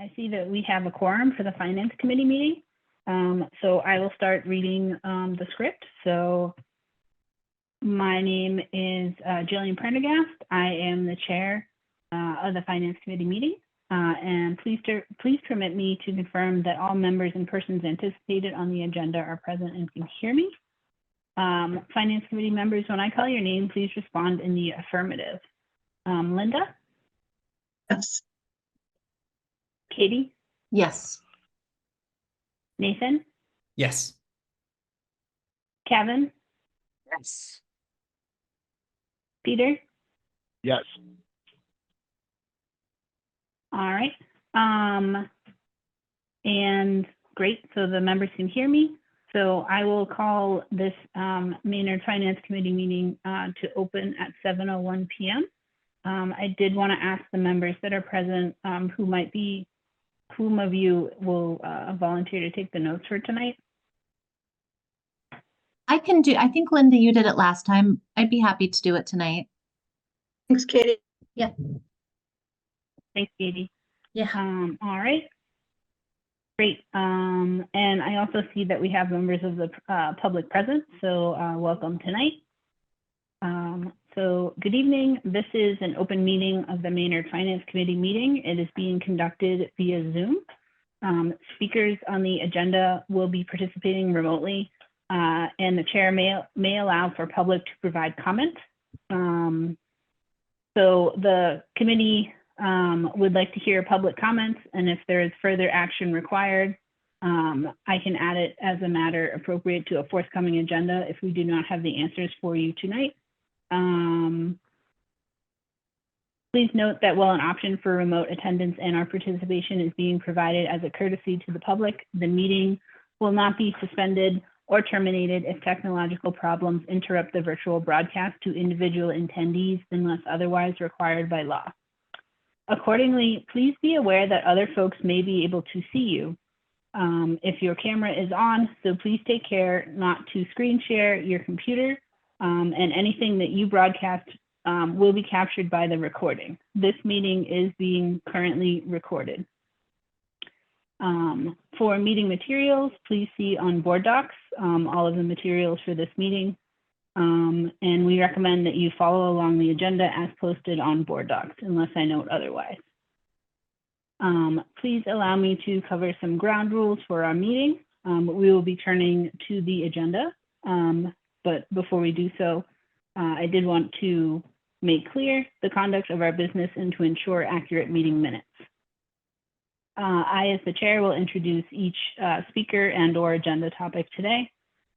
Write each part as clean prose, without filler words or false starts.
I see that we have a quorum for the Finance Committee meeting. So I will start reading the script. So my name is Jillian Prendergast. I am the chair of the Finance Committee meeting. And please permit me to confirm that all members and persons anticipated on the agenda are present and can hear me. Finance Committee members, when I call your name, please respond in the affirmative. Linda? Yes. Katie? Yes. Nathan? Yes. Kevin? Yes. Peter? Yes. All right. And great, so the members can hear me. So I will call this Maynard Finance Committee meeting to open at 7:01 p.m. I did want to ask the members that are present whom of you will volunteer to take the notes for tonight? I can do, I think Linda, you did it last time. I'd be happy to do it tonight. Thanks, Katie. Thanks, Katie. Yeah. All right. Great. And I also see that we have members of the public present, so welcome tonight. So good evening. This is an open meeting of the Maynard Finance Committee meeting. It is being conducted via Zoom. Speakers on the agenda will be participating remotely, and the chair may allow for public to provide comment. So the committee would like to hear public comments, and if there is further action required, I can add it as a matter appropriate to a forthcoming agenda if we do not have the answers for you tonight. Please note that while an option for remote attendance and our participation is being provided as a courtesy to the public, the meeting will not be suspended or terminated if technological problems interrupt the virtual broadcast to individual attendees unless otherwise required by law. Accordingly, please be aware that other folks may be able to see you if your camera is on, so please take care not to screen share your computer, and anything that you broadcast will be captured by the recording. This meeting is being currently recorded. For meeting materials, please see on Board Docs all of the materials for this meeting. And we recommend that you follow along the agenda as posted on Board Docs, unless I note otherwise. Please allow me to cover some ground rules for our meeting. We will be turning to the agenda, but before we do so, I did want to make clear the conduct of our business and to ensure accurate meeting minutes. I, as the chair, will introduce each speaker and/or agenda topic today.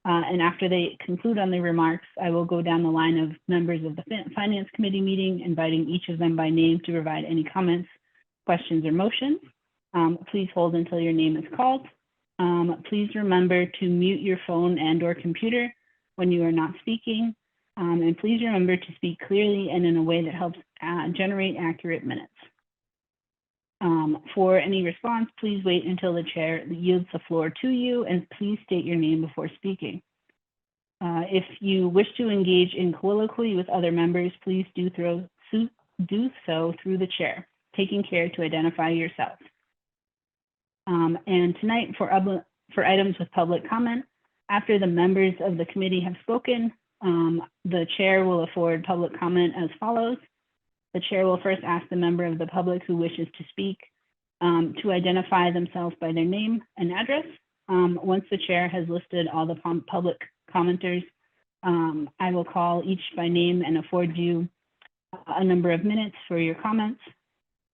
And after they conclude on their remarks, I will go down the line of members of the Finance Committee meeting, inviting each of them by name to provide any comments, questions, or motions. Please hold until your name is called. Please remember to mute your phone and/or computer when you are not speaking. And please remember to speak clearly and in a way that helps generate accurate minutes. For any response, please wait until the chair yields the floor to you, and please state your name before speaking. If you wish to engage in colloquy with other members, please do so through the chair, taking care to identify yourself. And tonight, for items with public comment, after the members of the committee have spoken, the chair will afford public comment as follows. The chair will first ask the member of the public who wishes to speak to identify themselves by their name and address. Once the chair has listed all the public commenters, I will call each by name and afford you a number of minutes for your comments.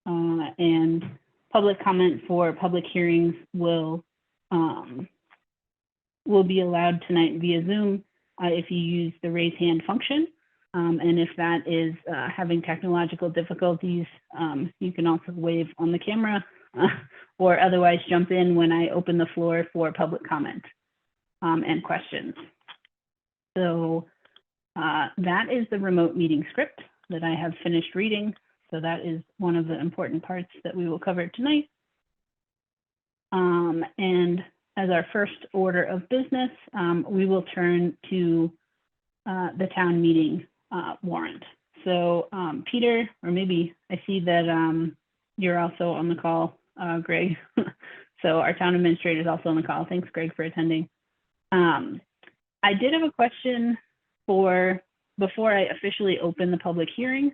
And public comment for public hearings will be allowed tonight via Zoom if you use the raise hand function. And if that is having technological difficulties, you can also wave on the camera or otherwise jump in when I open the floor for public comment and questions. So that is the remote meeting script that I have finished reading. So that is one of the important parts that we will cover tonight. And as our first order of business, we will turn to the town meeting warrant. So Peter, or maybe I see that you're also on the call Greg. So our town administrator is also on the call. Thanks, Greg, for attending. I did have a question before I officially open the public hearing.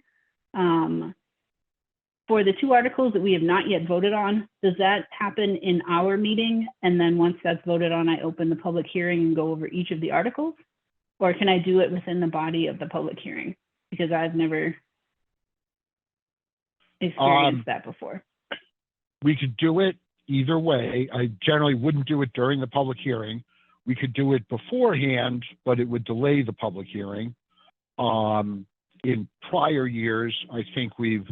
For the two articles that we have not yet voted on, does that happen in our meeting? And then once that's voted on, I open the public hearing and go over each of the articles? Or can I do it within the body of the public hearing? Because I've never experienced that before. We could do it either way. I generally wouldn't do it during the public hearing. We could do it beforehand, but it would delay the public hearing. In prior years, I think we've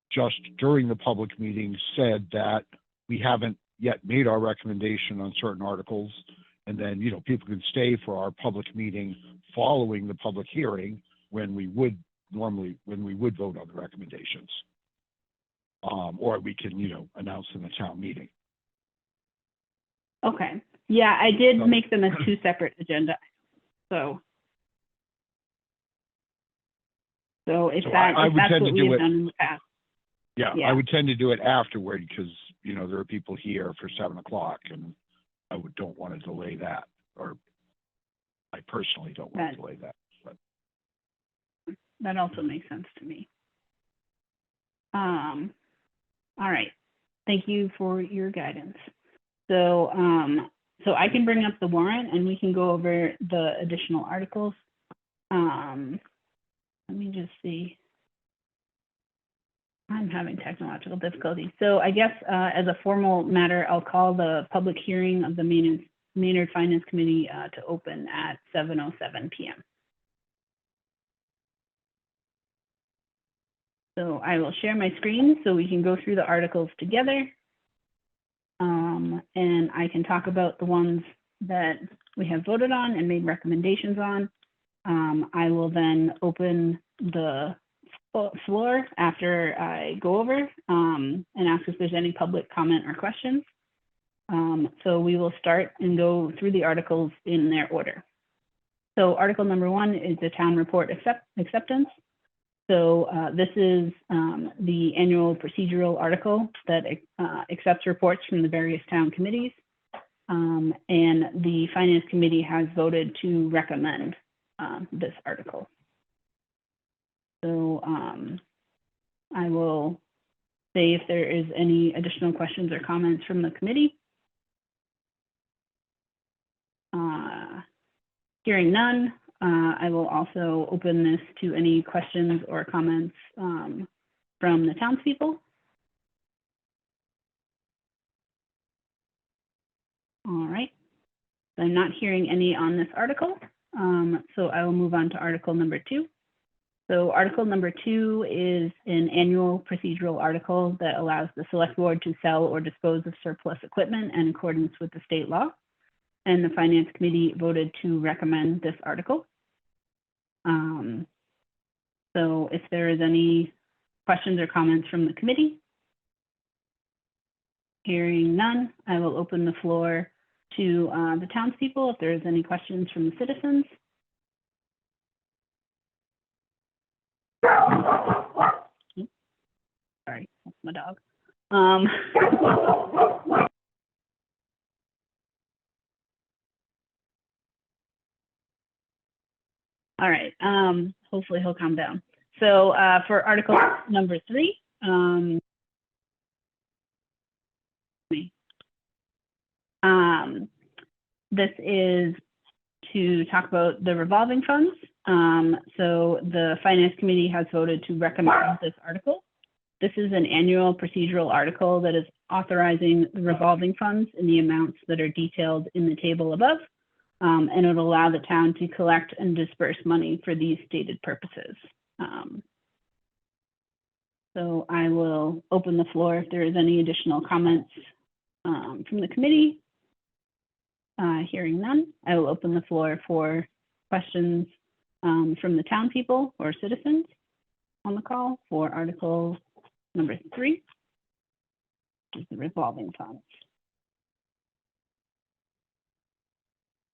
just during the public meeting said that we haven't yet made our recommendation on certain articles. And then, you know, people can stay for our public meeting following the public hearing when we would vote on the recommendations. Or we can, you know, announce in the town meeting. Okay. Yeah, I did make them as two separate agendas. So if that's what we have done in the past. Yeah, I would tend to do it afterward because, you know, there are people here for 7 o'clock and I don't want to delay that, or I personally don't want to delay that. But that also makes sense to me. All right. Thank you for your guidance. So, so I can bring up the warrant and we can go over the additional articles. Let me just see. I'm having technological difficulty. So I guess as a formal matter, I'll call the public hearing of the Maynard Finance Committee to open at 7:07 p.m. So I will share my screen so we can go through the articles together. And I can talk about the ones that we have voted on and made recommendations on. I will then open the floor after I go over and ask if there's any public comment or questions. So we will start and go through the articles in their order. So article number 1 is the town report acceptance. So this is the annual procedural article that accepts reports from the various town committees. And the Finance Committee has voted to recommend this article. So I will say if there is any additional questions or comments from the committee. Hearing none, I will also open this to any questions or comments from the townspeople. All right. I'm not hearing any on this article, so I will move on to article number 2. So article number 2 is an annual procedural article that allows the select board to sell or dispose of surplus equipment in accordance with the state law. And the Finance Committee voted to recommend this article. So if there is any questions or comments from the committee, hearing none, I will open the floor to the townspeople if there is any questions from the citizens. Sorry, that's my dog. All right, hopefully he'll calm down. So for article number 3, this is to talk about the revolving funds. So the Finance Committee has voted to recommend this article. This is an annual procedural article that is authorizing the revolving funds in the amounts that are detailed in the table above. And it will allow the town to collect and disperse money for these stated purposes. So I will open the floor if there is any additional comments from the committee. Hearing none, I will open the floor for questions from the town people or citizens on the call for article number 3, which is the revolving funds.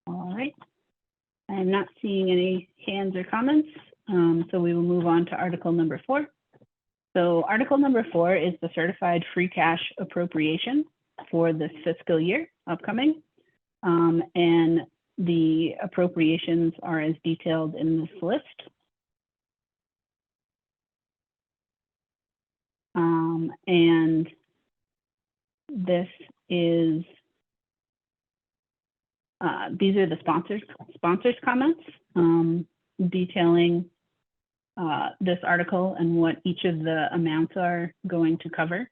All right, I am not seeing any hands or comments, so we will move on to article number 4. So Article number 4 is the certified free cash appropriation for this fiscal year upcoming. And the appropriations are as detailed in this list. And this is, these are the sponsors comments detailing this article and what each of the amounts are going to cover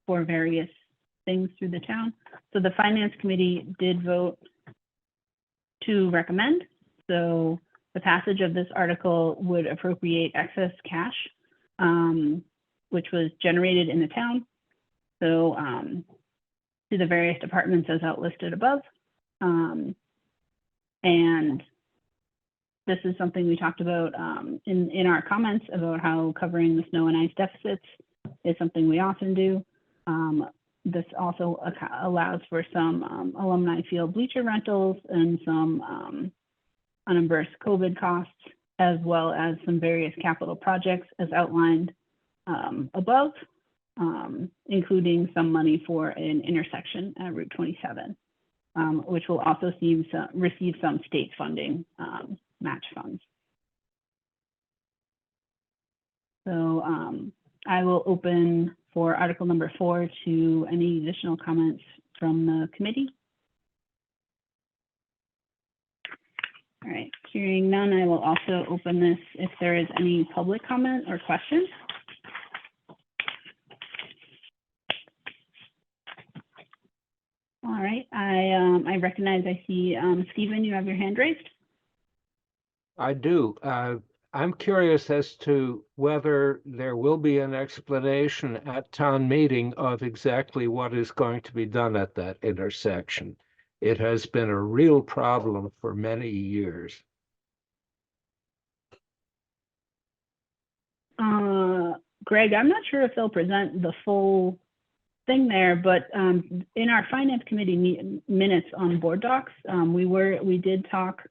for various things through the town. So the Finance Committee did vote to recommend. So the passage of this article would appropriate excess cash, which was generated in the town. So to the various departments as outlisted above. And this is something we talked about in our comments about how covering the snow and ice deficits is something we often do. This also allows for some alumni field bleacher rentals and some unimbursed COVID costs, as well as some various capital projects as outlined above, including some money for an intersection at Route 27, which will also receive some state funding match funds. So I will open for Article number 4 to any additional comments from the committee. All right, hearing none, I will also open this if there is any public comment or questions. All right, I recognize, I see Stephen, you have your hand raised. I do. I'm curious as to whether there will be an explanation at town meeting of exactly what is going to be done at that intersection. It has been a real problem for many years. Greg, I'm not sure if they'll present the full thing there, but in our Finance Committee minutes on board docs, we did talk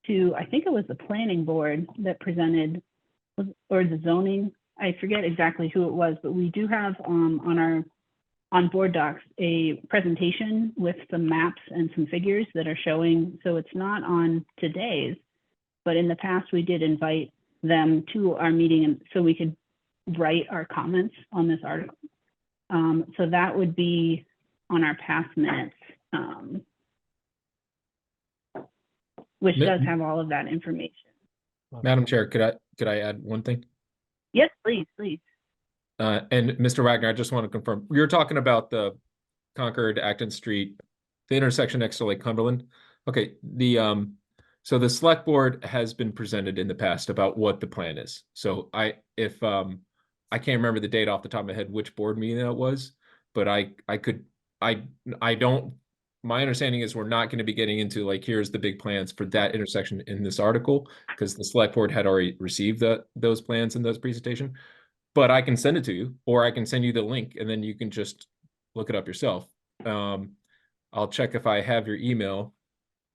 to, I think it was the planning board that presented, or the zoning, I forget exactly who it was, but we do have on board docs a presentation with some maps and some figures that are showing. So it's not on today's, but in the past we did invite them to our meeting and so we could write our comments on this article. So that would be on our past minutes, which does have all of that information. Madam Chair, could I add one thing? Yes, please, please. And Mr. Wagner, I just want to confirm, you're talking about the Concord Acton Street, the intersection next to Lake Cumberland. Okay, so the select board has been presented in the past about what the plan is. So I can't remember the date off the top of my head which board meeting that was, but my understanding is we're not going to be getting into like, here's the big plans for that intersection in this article, because the select board had already received those plans in those presentation. But I can send it to you, or I can send you the link and then you can just look it up yourself. I'll check if I have your email.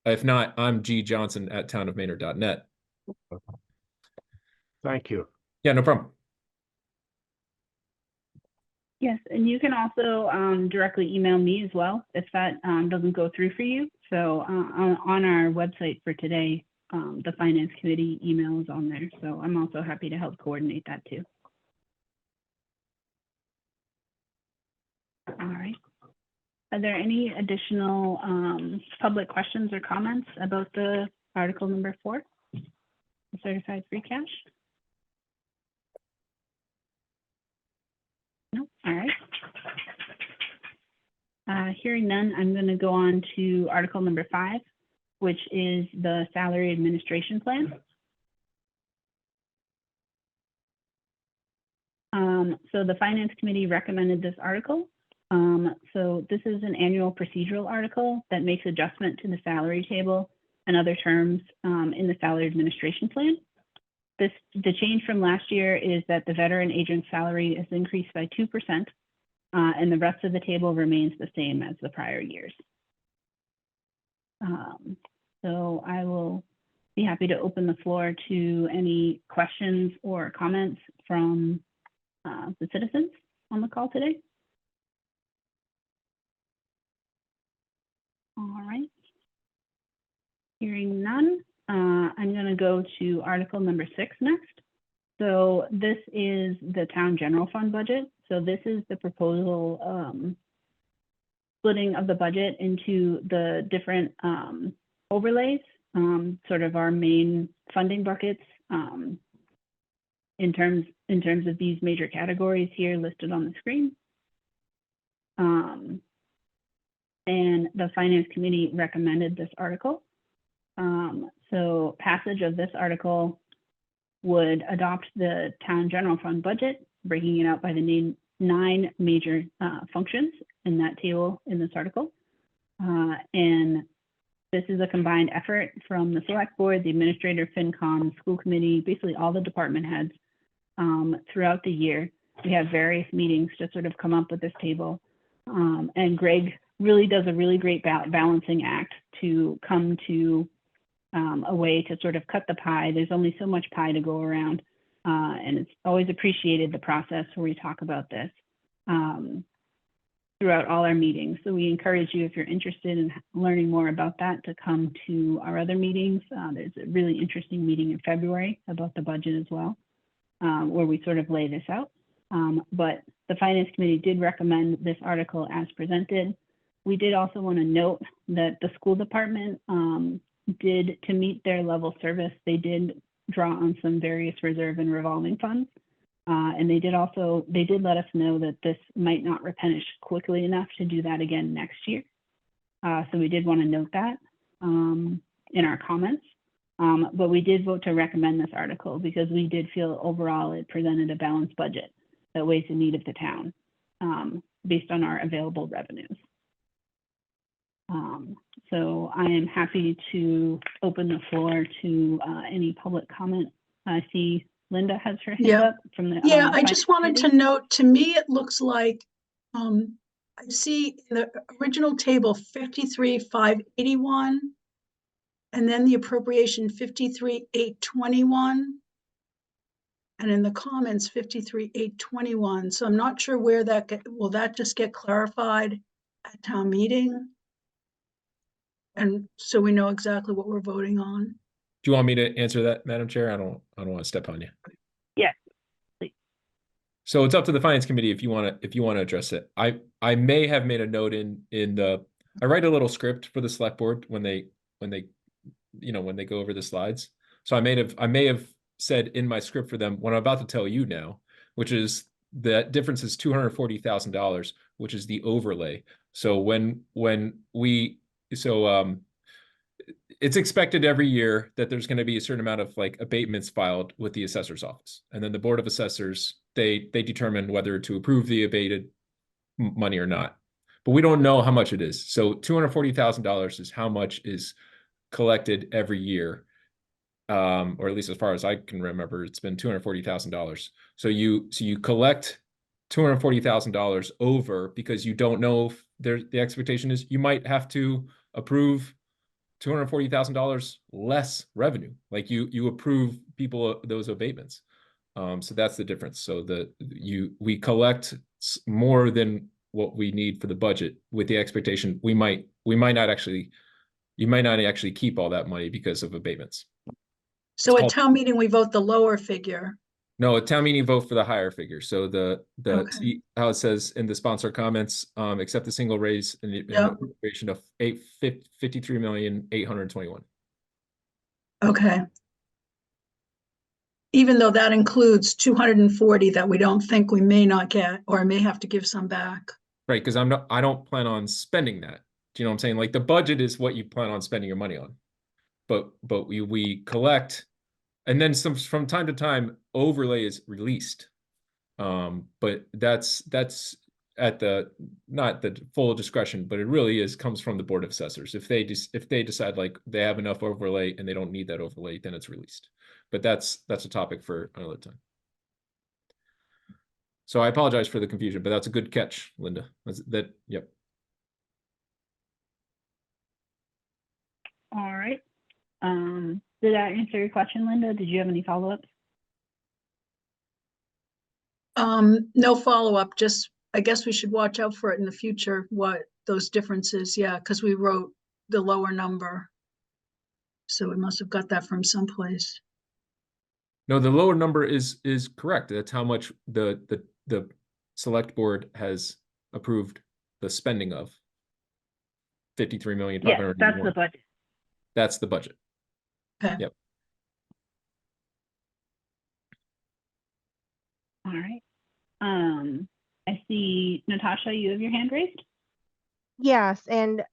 If not, I'm gjohnson@townofmaynard.net. Thank you. Yeah, no problem. Yes, and you can also directly email me as well if that doesn't go through for you. So on our website for today, the Finance Committee email is on there. So I'm also happy to help coordinate that too. All right. Are there any additional public questions or comments about the Article number 4, the certified free cash? No, all right. Hearing none, I'm going to go on to Article number 5, which is the salary administration plan. So the Finance Committee recommended this article. So this is an annual procedural article that makes adjustment to the salary table and other terms in the salary administration plan. The change from last year is that the veteran agent salary is increased by 2%, and the rest of the table remains the same as the prior years. So I will be happy to open the floor to any questions or comments from the citizens on the call today. All right. Hearing none, I'm going to go to article number 6 next. So this is the town general fund budget. So this is the proposal splitting of the budget into the different overlays, sort of our main funding buckets in terms of these major categories here listed on the screen. And the Finance Committee recommended this article. So passage of this article would adopt the town general fund budget, breaking it out by the 9 major functions in that table in this article. And this is a combined effort from the select board, the administrator, FinCom, school committee, basically all the department heads throughout the year. We have various meetings to sort of come up with this table. And Greg really does a really great balancing act to come to a way to sort of cut the pie. There's only so much pie to go around. And it's always appreciated, the process where we talk about this throughout all our meetings. So we encourage you, if you're interested in learning more about that, to come to our other meetings. There's a really interesting meeting in February about the budget as well, where we sort of lay this out. But the Finance Committee did recommend this article as presented. We did also want to note that the school department did, to meet their level service, they did draw on some various reserve and revolving funds. And they did let us know that this might not replenish quickly enough to do that again next year. So we did want to note that in our comments. But we did vote to recommend this article because we did feel overall it presented a balanced budget that weighs the need of the town based on our available revenues. So I am happy to open the floor to any public comment. I see Linda has her hand Yeah. up from the. Yeah, I just Finance wanted to Committee. note, to me, it looks like, I see in the original table 53,581, and then the appropriation 53,821. And in the comments, 53,821. So I'm not sure where will that just get clarified at town meeting? And so we know exactly what we're voting on. Do you want me to answer that, Madam Chair? I don't want to step on you. Yes, please. So it's up to the Finance Committee if you want to address it. I may have made a note in the, I write a little script for the select board when they go over the slides. So I may have said in my script for them what I'm about to tell you now, which is the difference is $240,000, which is the overlay. So it's expected every year that there's going to be a certain amount of like abatements filed with the assessor's office. And then the Board of Assessors, they determine whether to approve the abated money or not. But we don't know how much it is. So $240,000 is how much is collected every year. Or at least as far as I can remember, it's been $240,000. So you collect $240,000 over because you don't know if the expectation is you might have to approve $240,000 less revenue. Like you approve people those abatements. So that's the difference. So we collect more than what we need for the budget with the expectation you might not actually keep all that money because of abatements. So at town meeting, we vote the lower figure. No, at town meeting, vote for the higher figure. So Okay. see how it says in the sponsor comments, accept the single raise in the appropriation of $53,821,000. Okay. Even though that includes 240 that we don't think we may not get, or may have to give some back. Right, because I don't plan on spending that. Do you know what I'm saying? Like the budget is what you plan on spending your money on. But we collect, and then from time to time overlay is released. But that's at not the full discretion, but it really comes from the Board of Assessors. If they decide like they have enough overlay and they don't need that overlay, then it's released. But that's a topic for another time. So I apologize for the confusion, but that's a good catch, Linda. Yep. All right. Did that answer your question, Linda? Did you have any follow-ups? No follow-up, just, I guess we should watch out for it in the future, what those differences, yeah, because we wrote the lower number. So we must have got that from someplace. No, the lower number is correct. That's how much the select board has approved the spending of 53,581,000. Yes, that's the budget. That's the budget. Okay. Yep. All right. I see, Natasha, you have your hand raised? Yes, and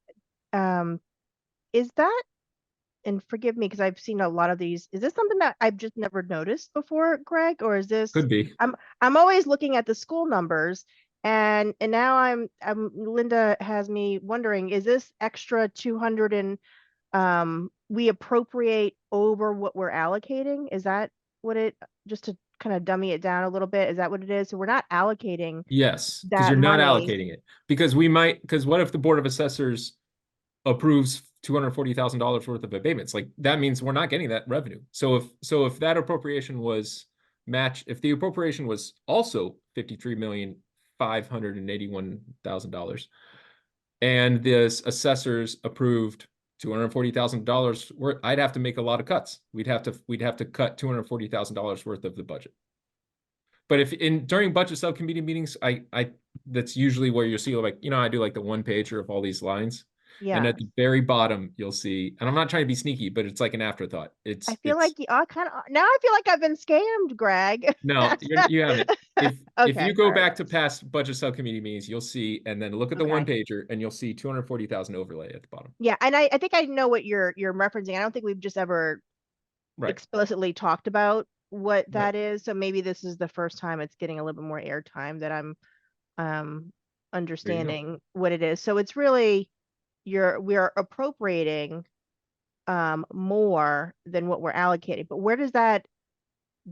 is that, and forgive me because I've seen a lot of these, is this something that I've just never noticed before, Greg? Or is this, Could be. I'm always looking at the school numbers and now I'm Linda has me wondering, is this extra 200 and we appropriate over what we're allocating? Is that what it, just to kind of dummy it down a little bit, is that what it is? So we're not allocating Yes, because that you're not money. allocating it. Because what if the Board of Assessors approves $240,000 worth of abatements? Like, that means we're not getting that revenue. So if that appropriation was if the appropriation was also $53,581,000 and the assessors approved $240,000, I'd have to make a lot of cuts. We'd have to cut $240,000 worth of the budget. But if during budget subcommittee meetings, that's usually where you'll see, like, I do like the one pager of all these lines. Yeah. And at the very bottom, you'll see, and I'm not trying to be sneaky, but it's like an afterthought. I feel like now I feel like I've been scammed, Greg. No, you haven't. If Okay, you go all right. back to past budget subcommittee meetings, you'll see, and then look at the Okay. one pager, and you'll see 240,000 overlay at the bottom. Yeah, and I think I know what you're referencing. I don't think we've just ever Right. explicitly talked about what that is. So maybe this is the first time it's getting a little bit more airtime that I'm understanding what it is. So it's really we are appropriating more than what we're allocating. But where does that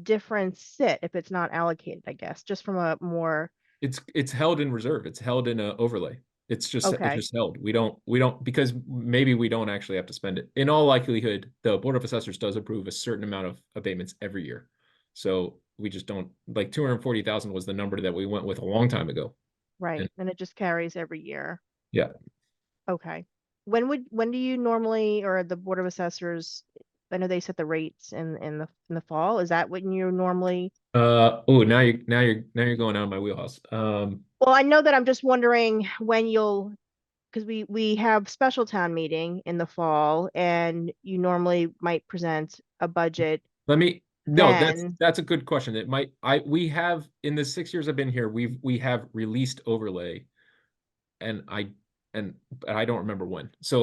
difference sit if it's not allocated, I guess, just from a more It's held in reserve. It's held in a overlay. It's just Okay. held. We don't because maybe we don't actually have to spend it. In all likelihood, the Board of Assessors does approve a certain amount of abatements every year. So we just don't, like, 240,000 was the number that we went with a long time ago. right, and it just carries every year. Yeah. Okay. When do you normally, or the Board of Assessors, I know they set the rates in the fall. Is that when you normally? Now you're going out of my wheelhouse. Well, I know that I'm just wondering when because we have special town meeting in the fall and you normally might present a budget. That's a good question. We have, in the 6 years I've been here, we have released overlay, and I don't remember when. So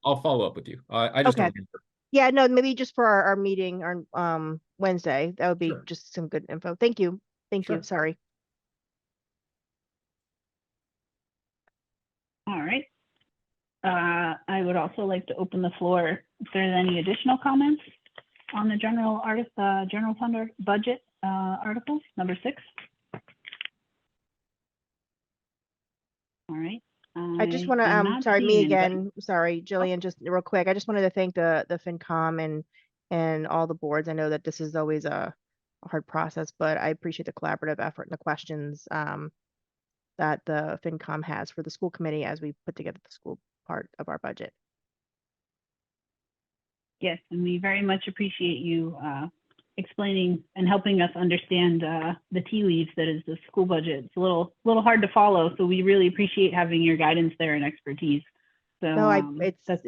I'll follow up with you. I just don't remember. Yeah, no, maybe just for our meeting on Wednesday, that would be Sure. just some good info. Thank you. Sure. Sorry. All right. I would also like to open the floor if there's any additional comments on the general fund budget article number 6. All right. I just want am to, not sorry, me seeing anybody. again. Sorry, Jillian, just real quick. I just wanted to thank the FinCom and all the boards. I know that this is always a hard process, but I appreciate the collaborative effort and the questions that the FinCom has for the school committee as we put together the school part of our budget. Yes, and we very much appreciate you explaining and helping us understand the tea leaves that is the school budget. It's a little hard to follow, so we really appreciate having your guidance there and expertise. So No, that's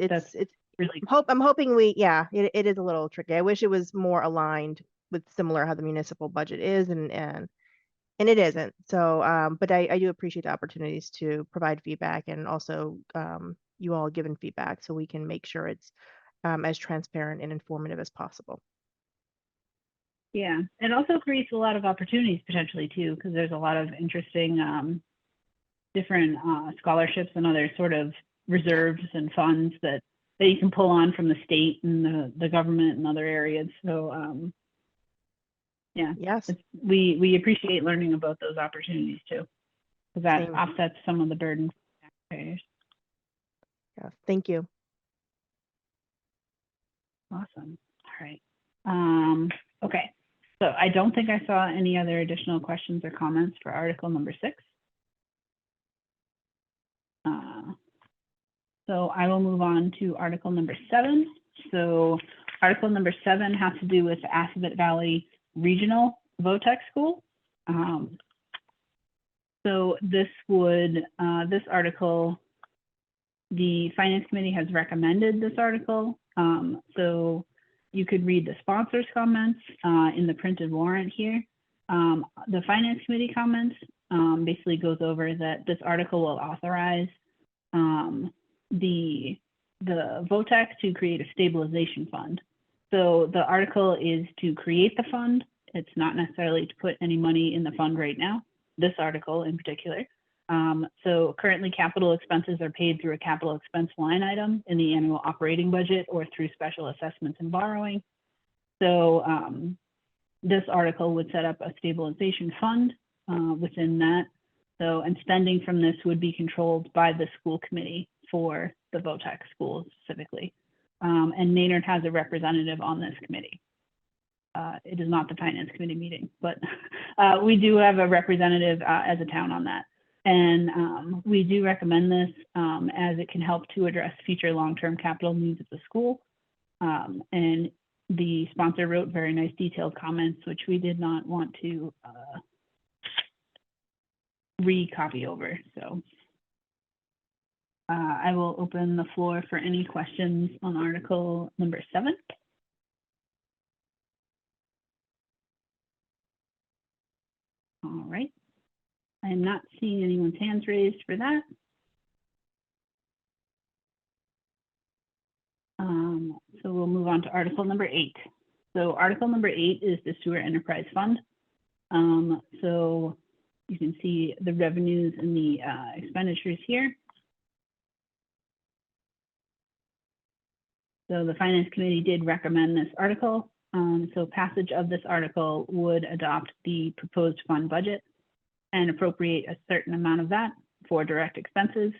really I'm hoping it is a little tricky. I wish it was more aligned with similar how the municipal budget is and it isn't. So but I do appreciate the opportunities to provide feedback and also you all giving feedback so we can make sure it's as transparent and informative as possible. Yeah, it also creates a lot of opportunities potentially too, because there's a lot of interesting different scholarships and other sort of reserves and funds that you can pull on from the state and the government and other areas. So yeah, Yes. We appreciate learning about those opportunities too, because that Same. offsets some of the burden for taxpayers. Yeah. Thank you. Awesome. All right. Okay. So I don't think I saw any other additional questions or comments for article number 6. So I will move on to article number 7. So article number 7 has to do with the Assabet Valley Regional VOTEC School. So this article, the Finance Committee has recommended this article. So you could read the sponsors' comments in the printed warrant here. The Finance Committee comments basically goes over that this article will authorize the VOTEC to create a stabilization fund. So the article is to create the fund. It's not necessarily to put any money in the fund right now, this article in particular. So currently capital expenses are paid through a capital expense line item in the annual operating budget or through special assessments and borrowing. So this article would set up a stabilization fund within that. So, and spending from this would be controlled by the school committee for the VOTEC schools specifically. And Maynard has a representative on this committee. It is not the Finance Committee meeting, but we do have a representative as a town on that. And we do recommend this as it can help to address future long-term capital needs of the school. And the sponsor wrote very nice detailed comments, which we did not want to recopy over. So I will open the floor for any questions on article number 7. All right. I am not seeing anyone's hands raised for that. So we'll move on to article number 8. So article number 8 is the Sewer Enterprise Fund. So you can see the revenues and the expenditures here. So the Finance Committee did recommend this article. So passage of this article would adopt the proposed fund budget and appropriate a certain amount of that for direct expenses.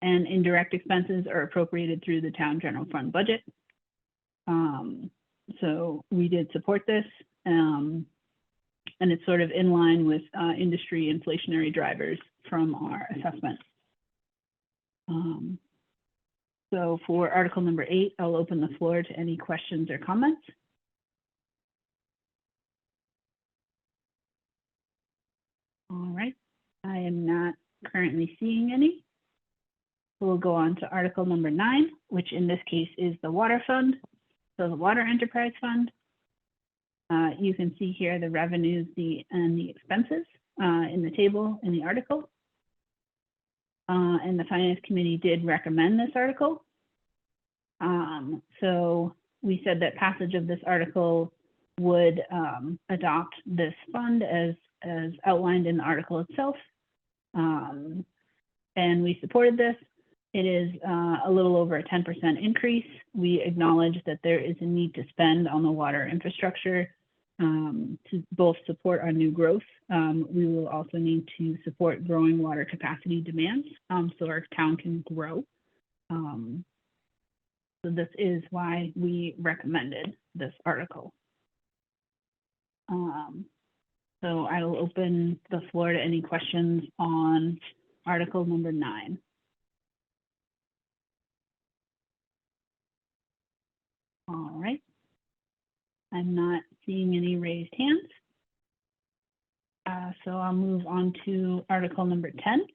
And indirect expenses are appropriated through the town general fund budget. So we did support this, and it's sort of in line with industry inflationary drivers from our assessment. So for article number 8, I'll open the floor to any questions or comments. All right, I am not currently seeing any. We'll go on to article number 9, which in this case is the water fund. So the water enterprise fund. You can see here the revenues and the expenses in the table in the article. And the Finance Committee did recommend this article. So we said that passage of this article would adopt this fund as outlined in the article itself. And we supported this. It is a little over a 10% increase. We acknowledge that there is a need to spend on the water infrastructure to both support our new growth. We will also need to support growing water capacity demands so our town can grow. So this is why we recommended this article. So I will open the floor to any questions on article number 9. All right. I'm not seeing any raised hands. So I'll move on to article number 10.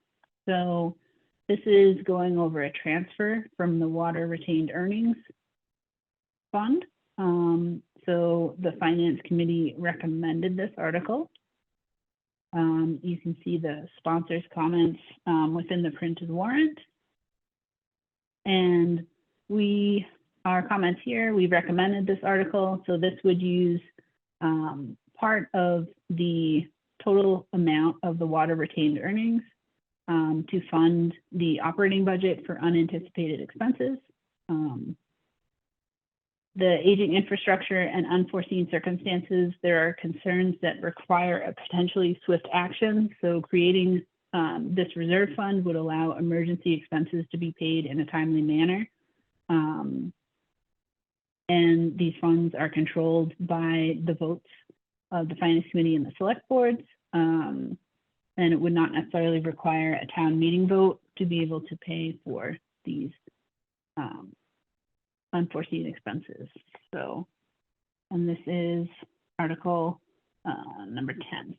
So this is going over a transfer from the water retained earnings fund. So the Finance Committee recommended this article. You can see the sponsors' comments within the printed warrant. And our comments here, we recommended this article. So this would use part of the total amount of the water retained earnings to fund the operating budget for unanticipated expenses. The aging infrastructure and unforeseen circumstances, there are concerns that require a potentially swift action. So creating this reserve fund would allow emergency expenses to be paid in a timely manner. and these funds are controlled by the votes of the Finance Committee and the Select Boards. And it would not necessarily require a town meeting vote to be able to pay for these unforeseen expenses. So, and this is Article number 10.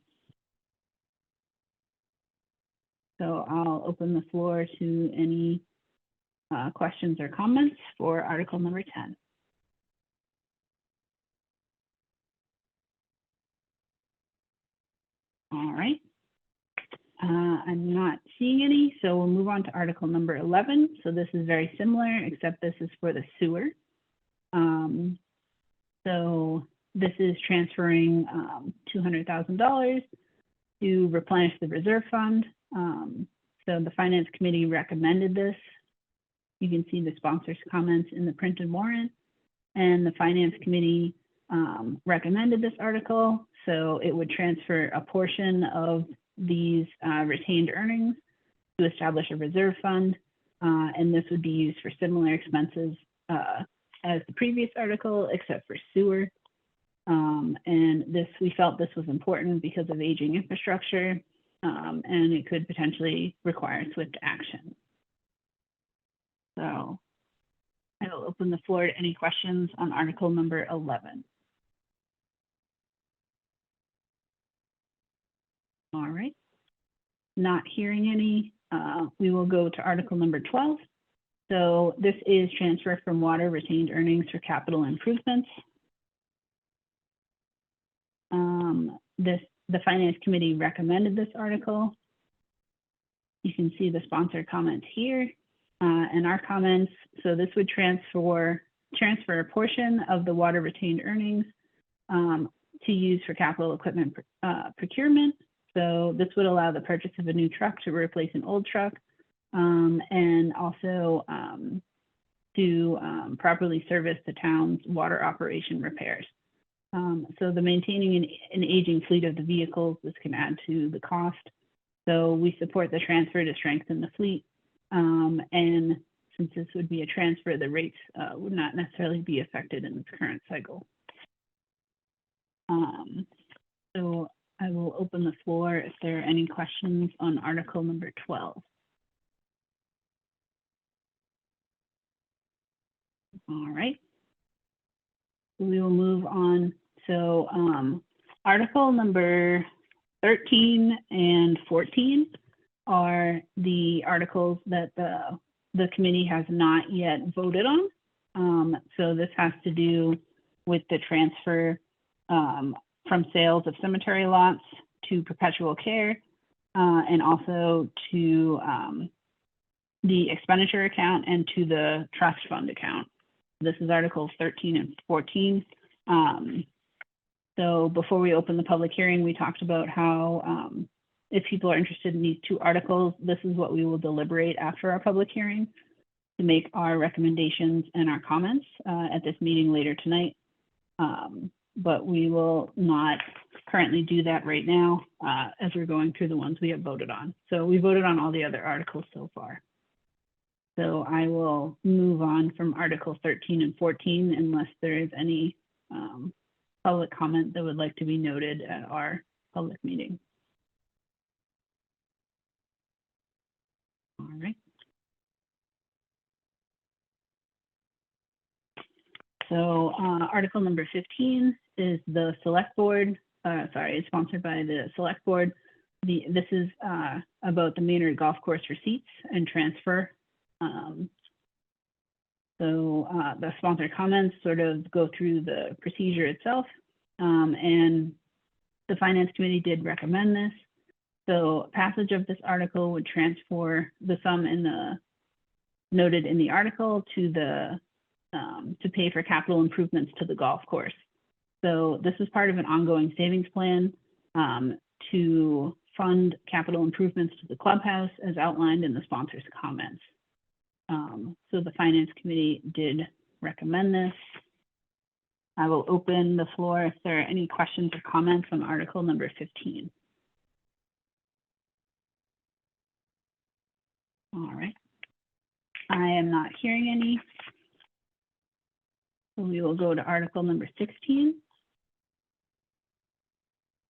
So I'll open the floor to any questions or comments for Article number 10. All right. I'm not seeing any, so we'll move on to Article number 11. So this is very similar, except this is for the sewer. So this is transferring $200,000 to replenish the reserve fund. So the Finance Committee recommended this. You can see the sponsors' comments in the printed warrant, and the Finance Committee recommended this article. So it would transfer a portion of these retained earnings to establish a reserve fund, and this would be used for similar expenses as the previous article, except for sewer. And this, we felt this was important because of aging infrastructure, and it could potentially require swift action. So I will open the floor to any questions on Article number 11. All right. Not hearing any, we will go to Article number 12. So this is transfer from water retained earnings for capital improvements. The Finance Committee recommended this article. You can see the sponsor comments here and our comments. So this would transfer a portion of the water retained earnings to use for capital equipment procurement. So this would allow the purchase of a new truck to replace an old truck, and also to properly service the town's water operation repairs. So the maintaining an aging fleet of the vehicles, this can add to the cost. So we support the transfer to strengthen the fleet. And since this would be a transfer, the rates would not necessarily be affected in this current cycle. So I will open the floor if there are any questions on Article number 12. All right. We will move on. So Article number 13 and 14 are the articles that the committee has not yet voted on. So this has to do with the transfer from sales of cemetery lots to perpetual care, and also to the expenditure account and to the trust fund account. This is Articles 13 and 14. So before we open the public hearing, we talked about how if people are interested in these two articles, this is what we will deliberate after our public hearing to make our recommendations and our comments at this meeting later tonight. But we will not currently do that right now as we're going through the ones we have voted on. So we voted on all the other articles so far. So I will move on from Article 13 and 14 unless there is any public comment that would like to be noted at our public meeting. All right. So Article number 15 is the Select Board. Sorry, it's sponsored by the Select Board. This is about the Maynard Golf Course receipts and transfer. So the sponsor comments sort of go through the procedure itself, and the Finance Committee did recommend this. So passage of this article would transfer the sum in the noted in the article to the to pay for capital improvements to the golf course. So this is part of an ongoing savings plan to fund capital improvements to the clubhouse as outlined in the sponsor's comments. So the Finance Committee did recommend this. I will open the floor if there are any questions or comments on Article number 15. All right. I am not hearing any. So we will go to article number 16.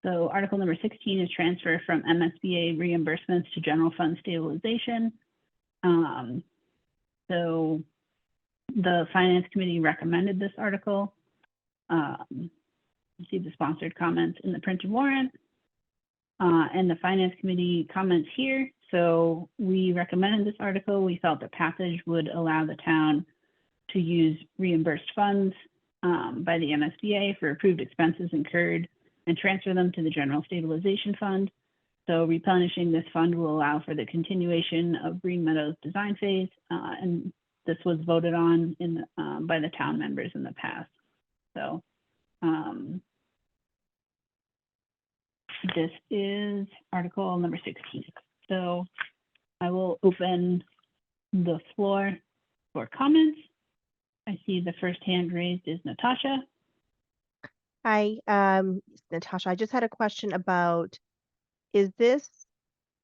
So article number 16 is transfer from MSBA reimbursements to general fund stabilization. So the finance committee recommended this article. You see the sponsored comments in the printed warrant. And the finance committee comments here. So we recommended this article. We felt that passage would allow the town to use reimbursed funds by the MSBA for approved expenses incurred and transfer them to the general stabilization fund. So replenishing this fund will allow for the continuation of Green Meadows design phase, and this was voted on in by the town members in the past. So this is article number 16. So I will open the floor for comments. I see the first hand raised is Natasha. Hi, Natasha, I just had a question about, is this,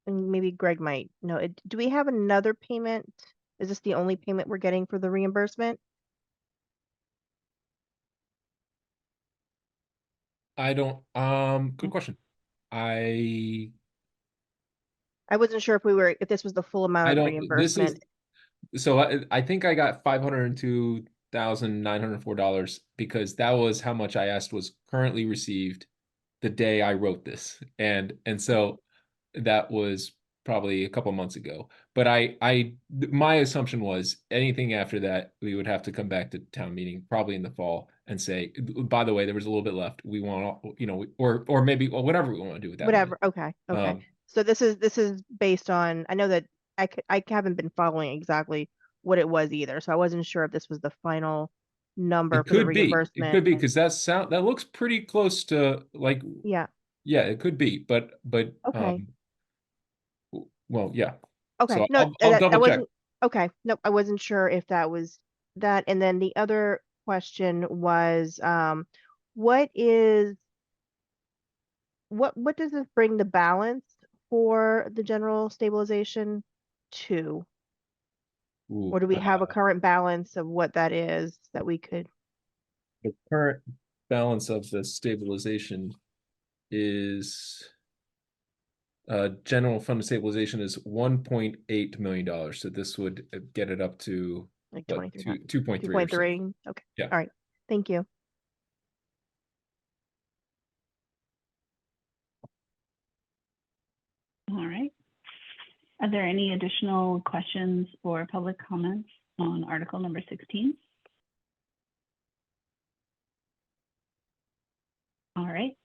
and maybe Greg might know, do we have another payment? Is this the only payment we're getting for the reimbursement? I don't, good question. I wasn't sure if this was the full amount of the don't, this is, reimbursement. so I think I got $502,904 because that was how much I asked was currently received the day I wrote this. And so that was probably a couple months ago. But my assumption was anything after that, we would have to come back to town meeting, probably in the fall, and say, by the way, there was a little bit left. We want, or maybe, or whatever we want to do with that. Whatever, okay. So this is based on, I know that I haven't been following exactly what it was either, so I wasn't sure if this was the final number It for the could be. It reimbursement. could be, because that looks pretty close to like, Yeah, it could be, but okay. Well, yeah. Okay, So no, I'll I double check. wasn't, okay, nope, I wasn't sure if that was that. And then the other question was, what does this bring the balance for the general stabilization to? Or do we have a current balance of what that is that we could? The current balance of the stabilization is general fund stabilization is $1.8 million. So this would get it up to Like what, 2.3. 2.3. Okay. Yeah. All right. Thank you. All right. Are there any additional questions or public comments on article number 16? All right.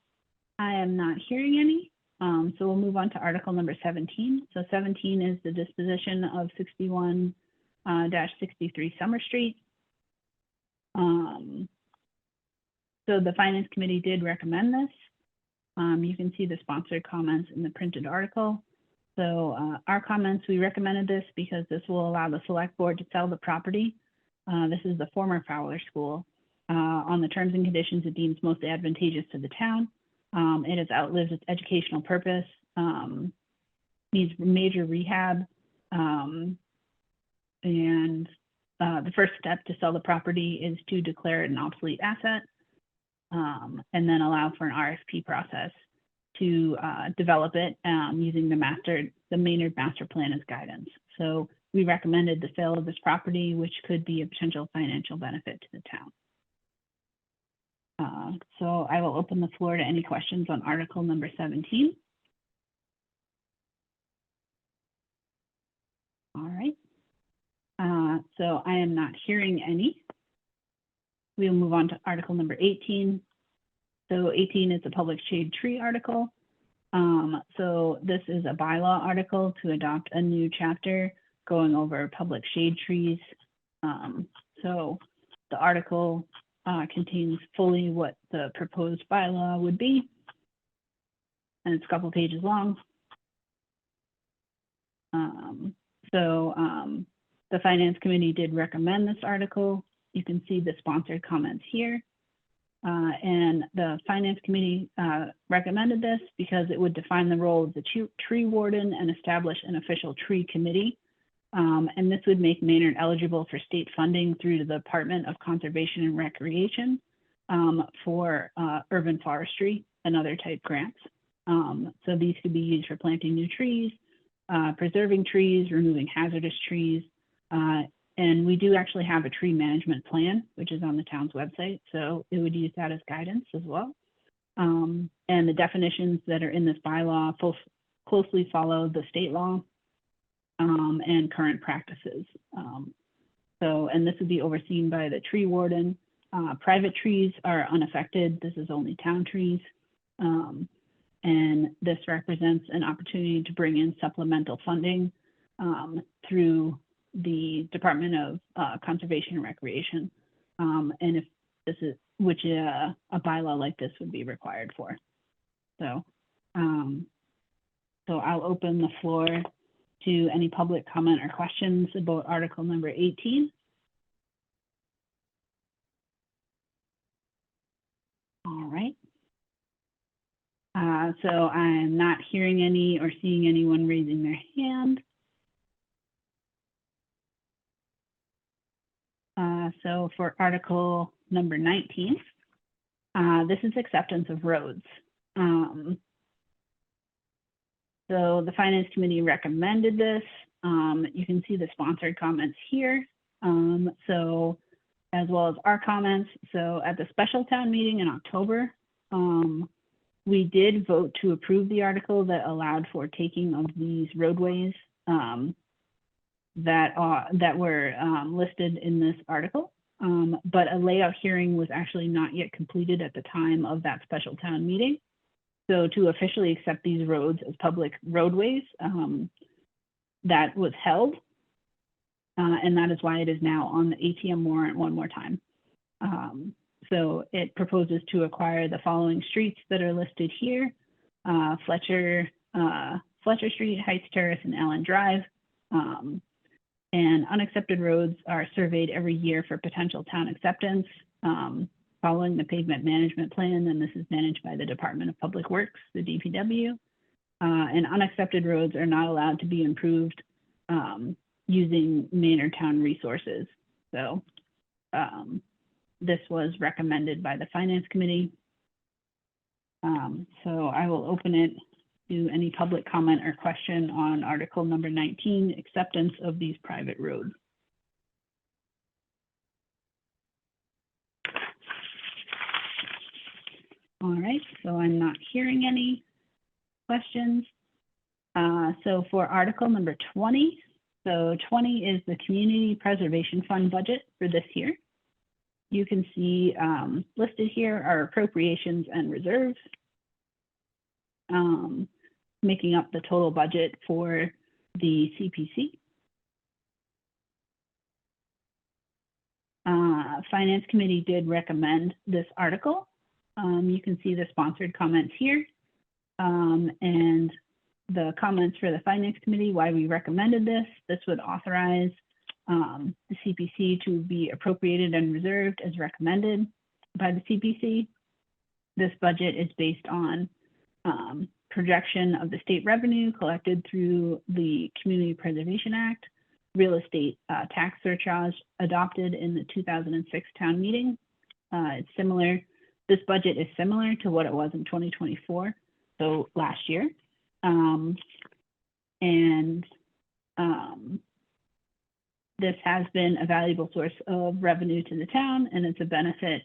I am not hearing any. So we'll move on to article number 17. So 17 is the disposition of 61-63 Summer Street. So the finance committee did recommend this. You can see the sponsored comments in the printed article. So our comments, we recommended this because this will allow the select board to sell the property. This is the former Fowler School on the terms and conditions it deems most advantageous to the town. It has outlived its educational purpose, needs major rehab, and the first step to sell the property is to declare it an obsolete asset, and then allow for an RFP process to develop it using the Maynard Master Plan as guidance. So we recommended the sale of this property, which could be a potential financial benefit to the town. So I will open the floor to any questions on article number 17. All right. So I am not hearing any. We'll move on to article number 18. So 18 is a public shade tree article. So this is a bylaw article to adopt a new chapter going over public shade trees. So the article contains fully what the proposed bylaw would be, and it's a couple pages long. The finance committee did recommend this article. You can see the sponsored comments here. And the finance committee recommended this because it would define the role of the tree warden and establish an official tree committee And this would make Maynard eligible for state funding through the Department of Conservation and Recreation for urban forestry and other type grants. So these could be used for planting new trees, preserving trees, removing hazardous trees. And we do actually have a tree management plan, which is on the town's website. So it would use that as guidance as well. And the definitions that are in this bylaw closely follow the state law and current practices. And this would be overseen by the tree warden. Private trees are unaffected. This is only town trees. And this represents an opportunity to bring in supplemental funding through the Department of Conservation and Recreation. And if this is, which a bylaw like this would be required for. So, so I'll open the floor to any public comment or questions about article number 18. All right. So I'm not hearing any or seeing anyone raising their hand. So for article number 19, this is acceptance of roads. So the Finance Committee recommended this. You can see the sponsored comments here. So as well as our comments. So at the special town meeting in October, we did vote to approve the article that allowed for taking of these roadways that were listed in this article. But a layout hearing was actually not yet completed at the time of that special town meeting. So to officially accept these roads as public roadways, that was held. And that is why it is now on the ATM warrant one more time. So it proposes to acquire the following streets that are listed here: Fletcher Street, Heights Terrace, and Allen Drive. And unaccepted roads are surveyed every year for potential town acceptance, following the pavement management plan, and this is managed by the Department of Public Works, the DPW. And unaccepted roads are not allowed to be improved using Maynard Town resources. So this was recommended by the Finance Committee. So I will open it to any public comment or question on article number 19, acceptance of these private roads. All right, so I'm not hearing any questions. So for article number 20, so 20 is the Community Preservation Fund budget for this year. You can see listed here are appropriations and reserves, making up the total budget for the CPC. Finance Committee did recommend this article. You can see the sponsored comments here, and the comments for the Finance Committee, why we recommended this. This would authorize the CPC to be appropriated and reserved as recommended by the CPC. This budget is based on projection of the state revenue collected through the Community Preservation Act, real estate tax surcharge adopted in the 2006 town meeting. It's similar. This budget is similar to what it was in 2024, so last year. This has been a valuable source of revenue to the town, and it's a benefit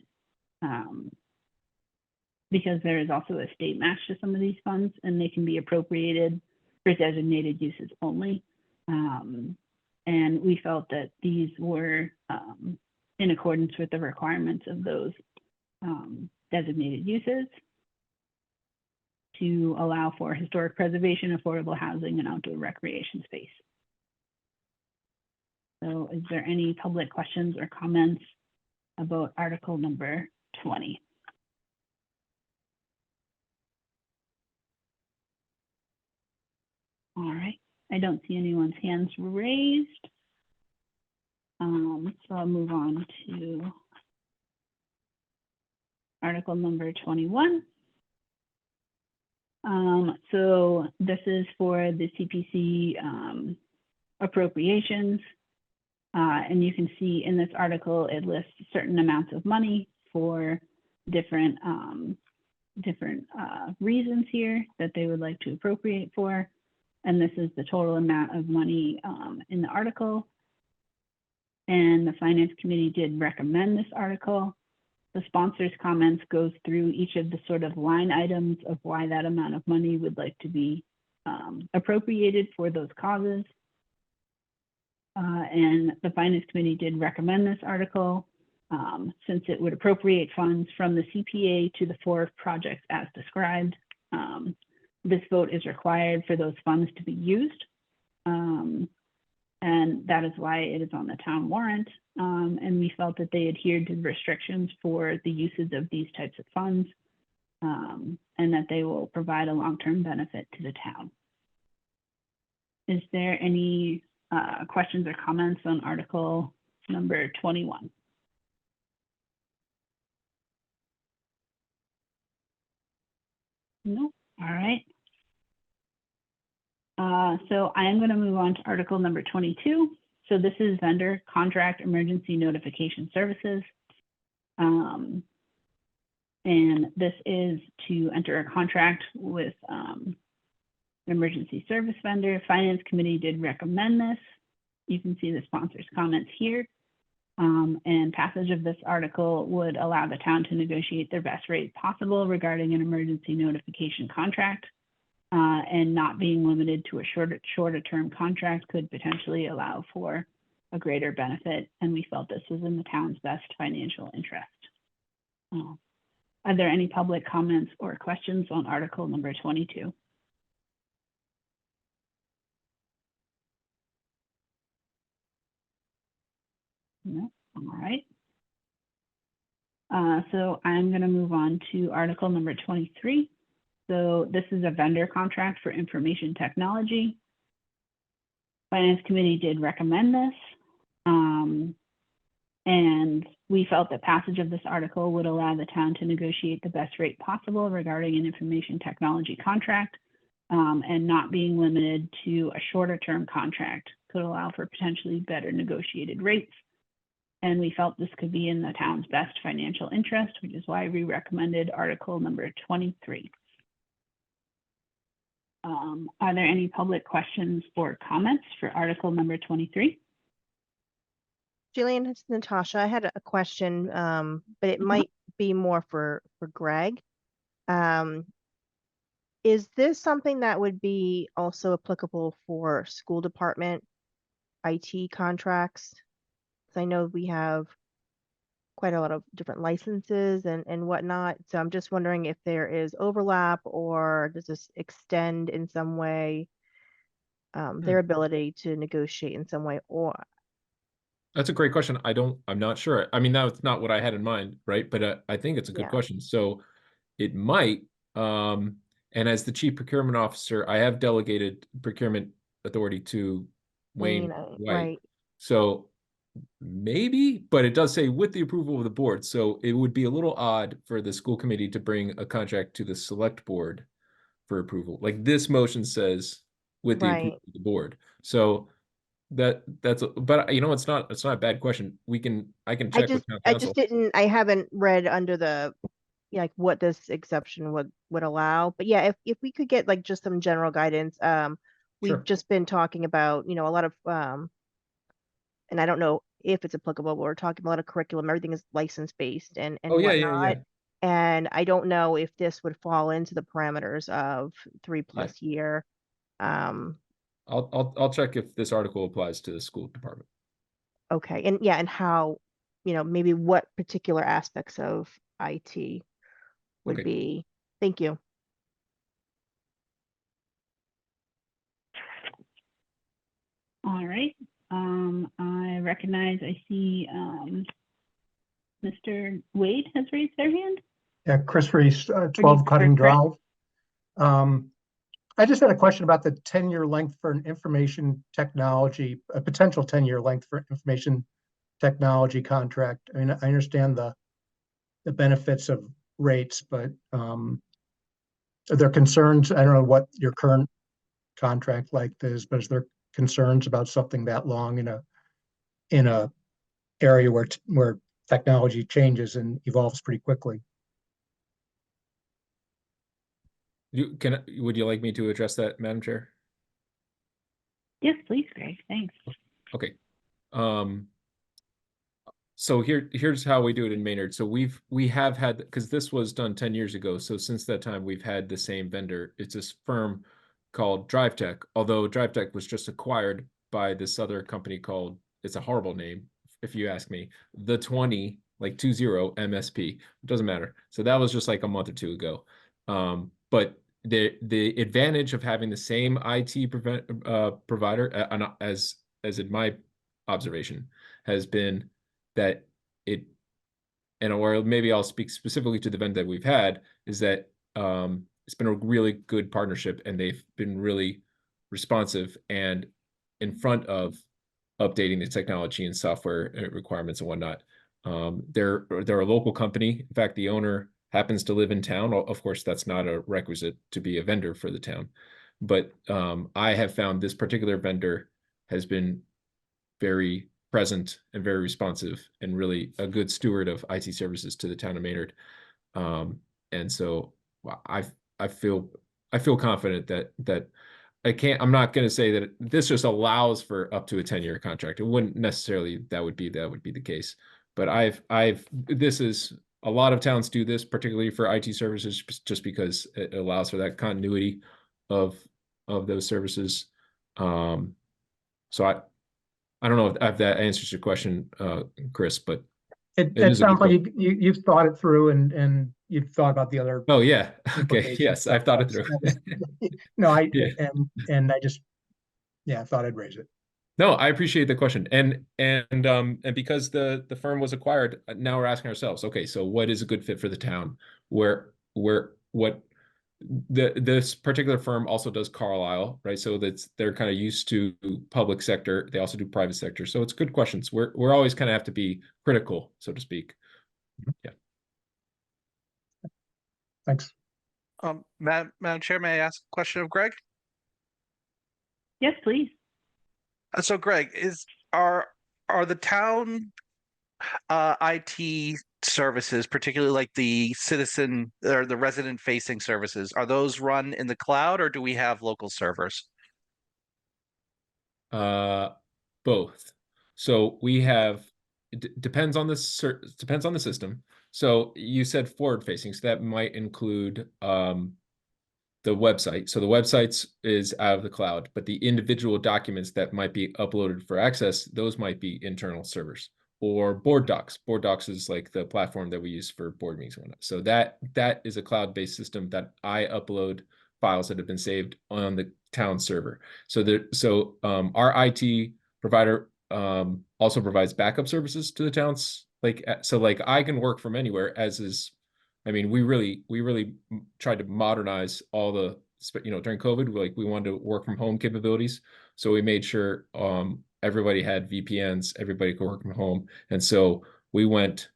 because there is also a state match to some of these funds, and they can be appropriated for designated uses only. And we felt that these were in accordance with the requirements of those designated uses to allow for historic preservation, affordable housing, and outdoor recreation space. So is there any public questions or comments about article number 20? All right, I don't see anyone's hands raised. So I'll move on to article number 21. So this is for the CPC appropriations. And you can see in this article, it lists certain amounts of money for different reasons here that they would like to appropriate for. And this is the total amount of money in the article. And the Finance Committee did recommend this article. The sponsor's comments goes through each of the sort of line items of why that amount of money would like to be appropriated for those causes. And the Finance Committee did recommend this article since it would appropriate funds from the CPA to the 4 projects as described. This vote is required for those funds to be used. And that is why it is on the town warrant. And we felt that they adhered to the restrictions for the uses of these types of funds, and that they will provide a long-term benefit to the town. Is there any questions or comments on article number 21? No. All right. So I am going to move on to article number 22. So this is vendor contract emergency notification services. And this is to enter a contract with an emergency service vendor. Finance Committee did recommend this. You can see the sponsor's comments here. And passage of this article would allow the town to negotiate their best rate possible regarding an emergency notification contract. And not being limited to a shorter term contract could potentially allow for a greater benefit. And we felt this was in the town's best financial interest. Are there any public comments or questions on article number 22? No. All right. So I'm going to move on to article number 23. So this is a vendor contract for information technology. Finance Committee did recommend this. And we felt that passage of this article would allow the town to negotiate the best rate possible regarding an information technology contract, and not being limited to a shorter term contract could allow for potentially better negotiated rates. And we felt this could be in the town's best financial interest, which is why we recommended article number 23. Are there any public questions or comments for article number 23? Jillian, it's Natasha. I had a question, but it might be more for Greg. Is this something that would be also applicable for school department IT contracts? So I know we have quite a lot of different licenses and whatnot. So I'm just wondering if there is overlap, or does this extend in some way their ability to negotiate in some way? Or That's a great question. I'm not sure. I mean, that's not what I had in mind, right? But I think it's a good Yeah. question. So it might, and as the chief procurement officer, I have delegated procurement authority to Wayne White. right. So maybe, but it does say with the approval of the board. So it would be a little odd for the school committee to bring a contract to the select board for approval. Like this motion says with the approval of the board. So but you know, it's not a bad question. I can check with town council. I haven't read under the, like what this exception would allow. But yeah, if we could get like just some general guidance. We've Sure. just been talking about, a lot of and I don't know if it's applicable, but we're talking about a lot of curriculum, everything is license based and Oh, yeah, yeah, whatnot. yeah. And I don't know if this would fall into the parameters of 3+ year. I'll check if this article applies to the school department. Okay, and how, maybe what particular aspects of IT would Okay. be. Thank you. All right. I see Mr. Wade has raised their hand. Yeah, Chris Reese, 12 Cutting Drive. I just had a question about the 10-year length for an information technology, a potential 10-year length for information technology contract. I mean, I understand the benefits of rates, but are there concerns? I don't know what your current contract length is, but is there concerns about something that long in a area where technology changes and evolves pretty quickly. Would you like me to address that, Madam Chair? Yes, please, Greg. Thanks. Okay. So here's how we do it in Maynard. So we have had, because this was done 10 years ago. So since that time, we've had the same vendor. It's this firm called DriveTech, although DriveTech was just acquired by this other company called, it's a horrible name, if you ask me, the 20, like 20 MSP. It doesn't matter. So that was just like a month or two ago. But the advantage of having the same IT provider, as in my observation, has been that it, and or maybe I'll speak specifically to the vendor that we've had, is that it's been a really good partnership, and they've been really responsive and in front of updating the technology and software requirements and whatnot. They're a local company. In fact, the owner happens to live in town. Of course, that's not a requisite to be a vendor for the town. But I have found this particular vendor has been very present and very responsive and really a good steward of IT services to the town of Maynard. And so I feel confident that I'm not going to say that this just allows for up to a 10-year contract. It wouldn't necessarily, that would be the case. But this is, a lot of towns do this, particularly for IT services, just because it allows for that continuity of those services. So I don't know if that answers your question, Chris, but it sounds like you've thought it through and you've thought about the other. Oh yeah. Okay. Yes, I've thought it through. No, Yeah. and I just, I thought I'd raise it. No, I appreciate the question. And because the firm was acquired, now we're asking ourselves, okay, so what is a good fit for the town? This particular firm also does Carlisle, right? So they're kind of used to public sector. They also do private sector. So it's good questions. We're always kind of have to be critical, so to speak. Yeah. Thanks. Madam Chair, may I ask a question of Greg? Yes, please. So Greg, are the town IT services, particularly like the citizen or the resident facing services, are those run in the cloud, or do we have local servers? Both. So we have, depends on the system. So you said forward facing, so that might include the website. So the websites is out of the cloud, but the individual documents that might be uploaded for access, those might be internal servers. Or Board Docs. Board Docs is like the platform that we use for board meetings and whatnot. So that is a cloud-based system that I upload files that have been saved on the town server. So our IT provider also provides backup services to the towns. Like I can work from anywhere, as is. I mean, we really tried to modernize all the, during COVID, we wanted to work from home capabilities. So we made sure everybody had VPNs, everybody could work from home. And so we went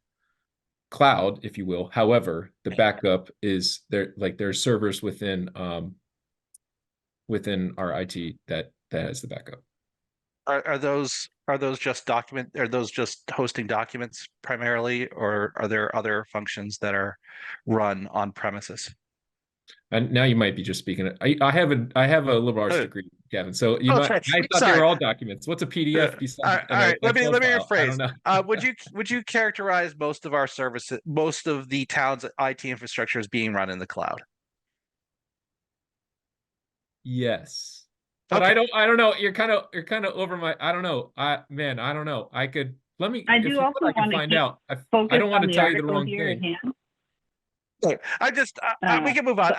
cloud, if you will. However, the backup is there's servers within our IT that has the backup. Are those just hosting documents primarily, or are there other functions that are run on premises? And now you might be just speaking. I have a liberal arts degree, Gavin. So I thought they were all documents. What's a PDF besides? All right. Let me rephrase. Would you characterize most of our services, most of the town's IT infrastructure as being run in the cloud? Yes. But okay. I don't know. You're kind of over my. I don't know. I don't know. I could. Let me. I do also want to find out. I don't want to tell you the wrong thing. We can move on.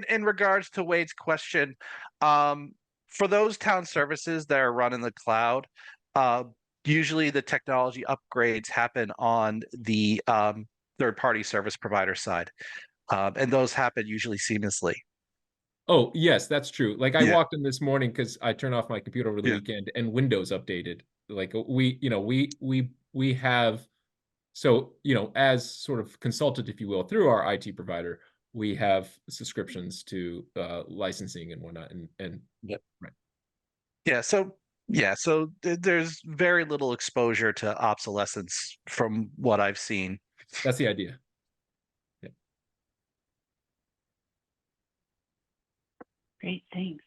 In regards to Wade's question, for those town services that are run in the cloud, usually the technology upgrades happen on the third-party service provider side, and those happen usually seamlessly. Oh, yes, that's true. I walked in this morning because I turned off my computer over the weekend and Windows updated. We have, so, as sort of consulted, if you will, through our IT provider, we have subscriptions to licensing and whatnot. And yep. Right. Yeah, so there's very little exposure to obsolescence from what I've seen. That's the idea. Great, thanks.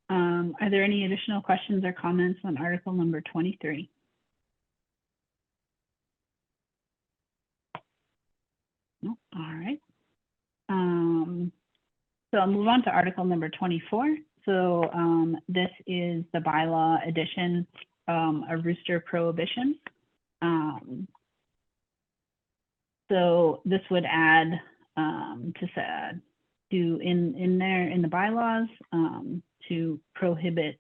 Are there any additional questions or comments on article number 23? No, all right. So I'll move on to article number 24. So this is the bylaw addition, a rooster prohibition. So this would add in the bylaws to prohibit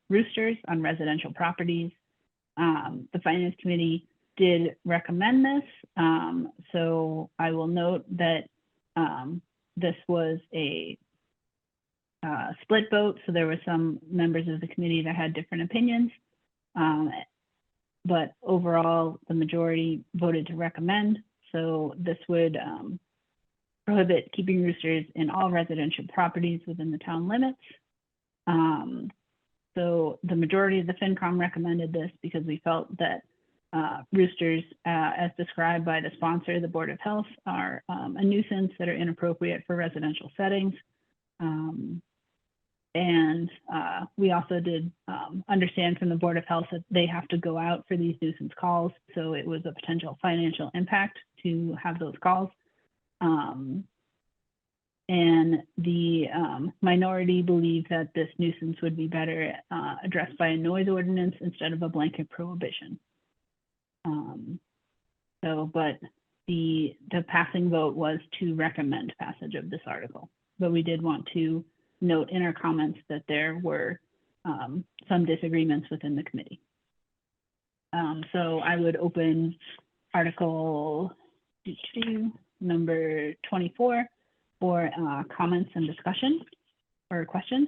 roosters on residential properties. The Finance Committee did recommend this. So I will note that this was a split vote. So there were some members of the committee that had different opinions. But overall, the majority voted to recommend. So this would prohibit keeping roosters in all residential properties within the town limits. So the majority of the FinCom recommended this because we felt that roosters, as described by the sponsor, the Board of Health, are a nuisance that are inappropriate for residential settings. And we also did understand from the Board of Health that they have to go out for these nuisance calls. So it was a potential financial impact to have those calls. And the minority believe that this nuisance would be better addressed by a noise ordinance instead of a blanket prohibition. But the passing vote was to recommend passage of this article. But we did want to note in our comments that there were some disagreements within the committee. So I would open article number 24 for comments and discussion or questions.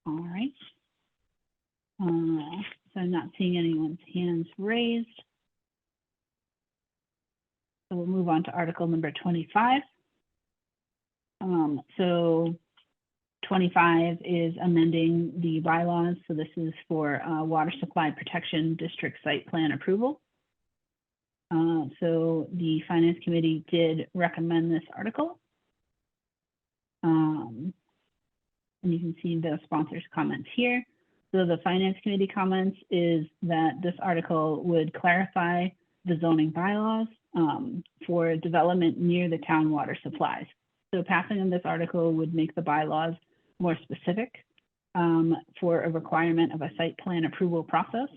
All right. So I'm not seeing anyone's hands raised. So we'll move on to article number 25. So 25 is amending the bylaws. So this is for water supply protection district site plan approval. So the Finance Committee did recommend this article. And you can see the sponsor's comments here. So the Finance Committee comments is that this article would clarify the zoning bylaws for development near the town water supplies. So passing of this article would make the bylaws more specific for a requirement of a site plan approval process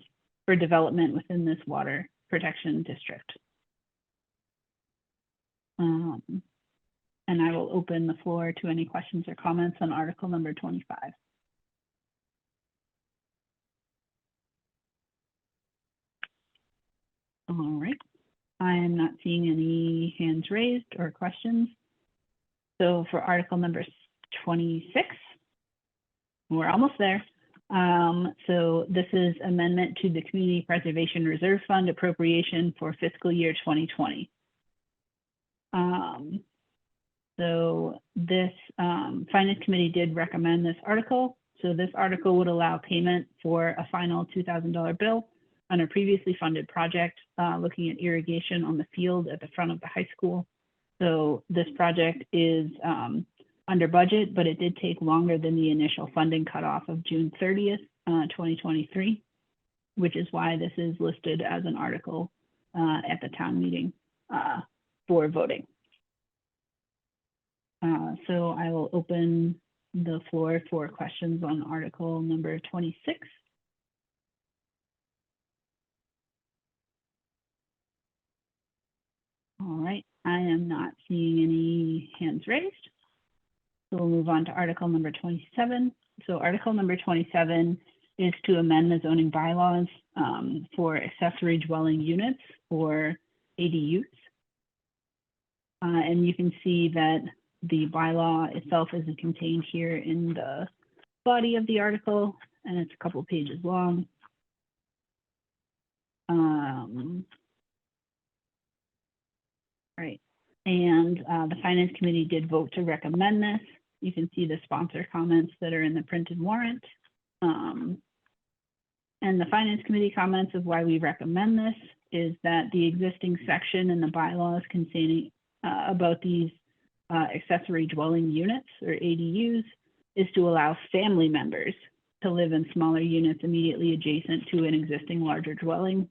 for development within this water protection district. And I will open the floor to any questions or comments on article number 25. All right, I am not seeing any hands raised or questions. So for article number 26, we're almost there. So this is amendment to the Community Preservation Reserve Fund appropriation for fiscal year 2020. So this Finance Committee did recommend this article. So this article would allow payment for a final $2,000 bill on a previously funded project looking at irrigation on the field at the front of the high school. So this project is under budget, but it did take longer than the initial funding cutoff of June 30th, 2023, which is why this is listed as an article at the town meeting for voting. So I will open the floor for questions on article number 26. All right, I am not seeing any hands raised. So we'll move on to article number 27. So article number 27 is to amend the zoning bylaws for accessory dwelling units or ADUs. And you can see that the bylaw itself is contained here in the body of the article, and it's a couple pages long. Right. And the Finance Committee did vote to recommend this. You can see the sponsor comments that are in the printed warrant. And the Finance Committee comments of why we recommend this is that the existing section in the bylaws containing about these accessory dwelling units, or ADUs, is to allow family members to live in smaller units immediately adjacent to an existing larger dwelling.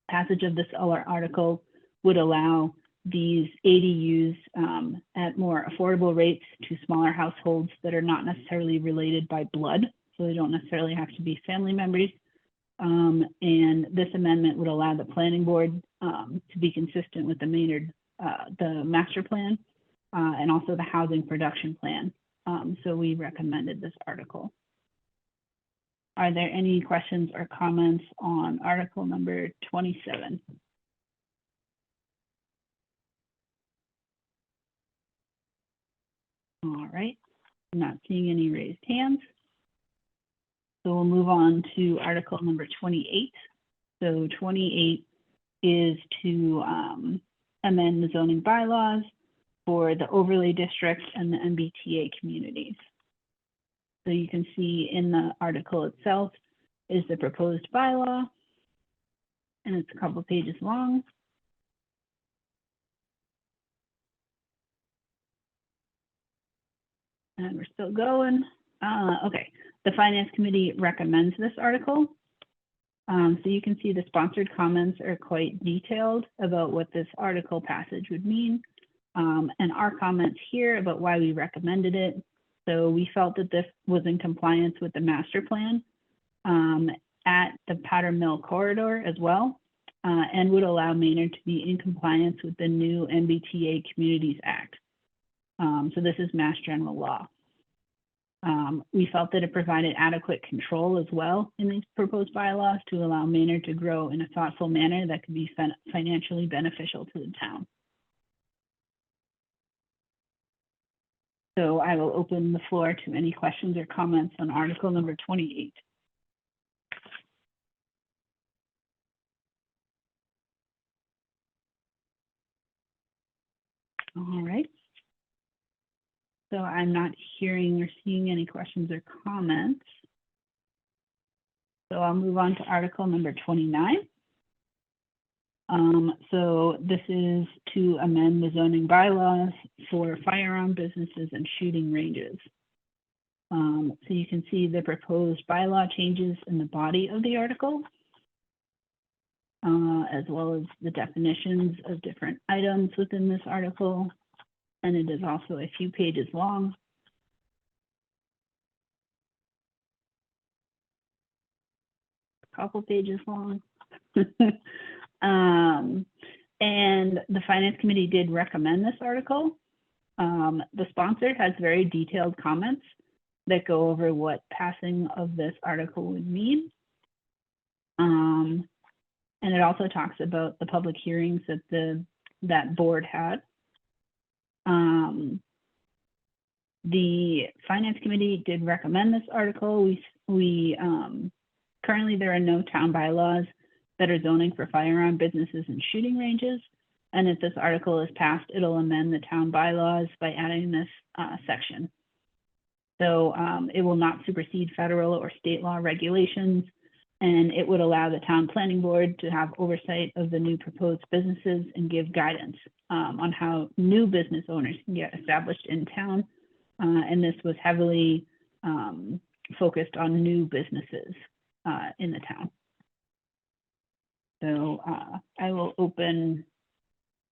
Passage of this article would allow these ADUs at more affordable rates to smaller households that are not necessarily related by blood, so they don't necessarily have to be family members. And this amendment would allow the planning board to be consistent with the Maynard, the master plan, and also the housing production plan. So we recommended this article. Are there any questions or comments on article number 27? All right, I'm not seeing any raised hands. So we'll move on to article number 28. So 28 is to amend the zoning bylaws for the overlay districts and the MBTA communities. So you can see in the article itself is the proposed bylaw, and it's a couple pages long. And we're still going. Okay, the Finance Committee recommends this article. So you can see the sponsored comments are quite detailed about what this article passage would mean. And our comments here about why we recommended it. So we felt that this was in compliance with the master plan at the Powder Mill corridor as well, and would allow Maynard to be in compliance with the new MBTA Communities Act. So this is Mass General Law. We felt that it provided adequate control as well in these proposed bylaws to allow Maynard to grow in a thoughtful manner that could be financially beneficial to the town. So I will open the floor to any questions or comments on article number 28. All right. So I'm not hearing or seeing any questions or comments. So I'll move on to article number 29. So this is to amend the zoning bylaws for firearm businesses and shooting ranges. So you can see the proposed bylaw changes in the body of the article, as well as the definitions of different items within this article. And it is also a few pages long. A couple pages long. And the Finance Committee did recommend this article. The sponsor has very detailed comments that go over what passing of this article would mean. And it also talks about the public hearings that that board had. The Finance Committee did recommend this article. Currently there are no town bylaws that are zoning for firearm businesses and shooting ranges. And if this article is passed, it'll amend the town bylaws by adding this section. So it will not supersede federal or state law regulations, and it would allow the town planning board to have oversight of the new proposed businesses and give guidance on how new business owners can get established in town. And this was heavily focused on new businesses in the town. So I will open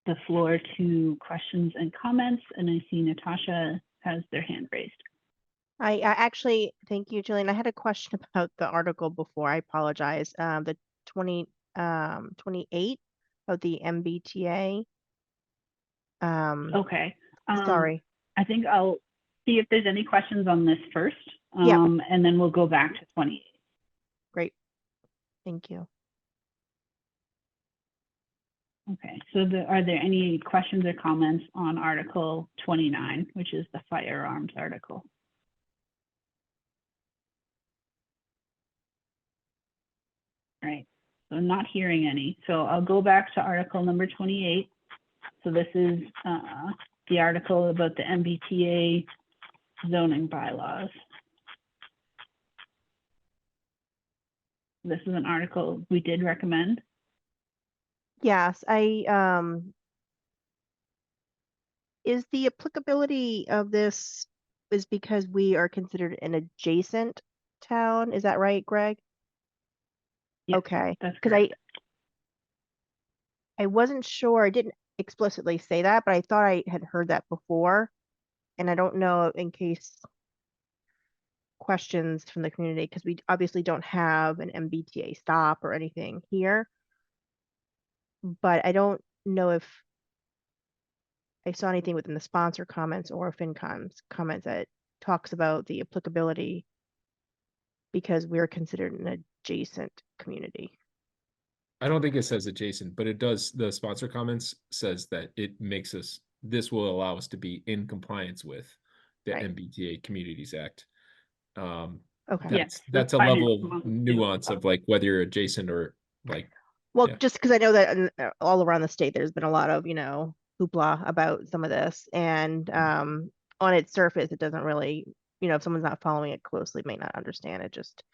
the floor to questions and comments, and I see Natasha has their hand raised. I actually, thank you, Jillian. I had a question about the article before. I apologize. The 28 of the MBTA. Okay. Sorry. I think I'll see if there's any questions on this first, Yeah. and then we'll go back to 28. Great. Thank you. Okay, so are there any questions or comments on Article 29, which is the firearms article? All right, so I'm not hearing any. So I'll go back to article number 28. So this is the article about the MBTA zoning bylaws. This is an article we did recommend. Yes, is the applicability of this is because we are considered an adjacent town? Is that right, Greg? Yeah, Okay, that's because correct. I wasn't sure, I didn't explicitly say that, but I thought I had heard that before. And I don't know in case questions from the community, because we obviously don't have an MBTA stop or anything here. But I don't know if I saw anything within the sponsor comments or FinCom's comments that talks about the applicability because we're considered an adjacent community. I don't think it says adjacent, but it does, the sponsor comments says that it makes us, this will allow us to be in compliance with the Right. MBTA Communities Act. Okay. Yeah, That's a finance level of comments do. nuance of like whether you're adjacent or like, Well, yeah. just because I know that all around the state, there's been a lot of, hoopla about some of this. And on its surface, it doesn't really, if someone's not following it closely, may not understand it. Just,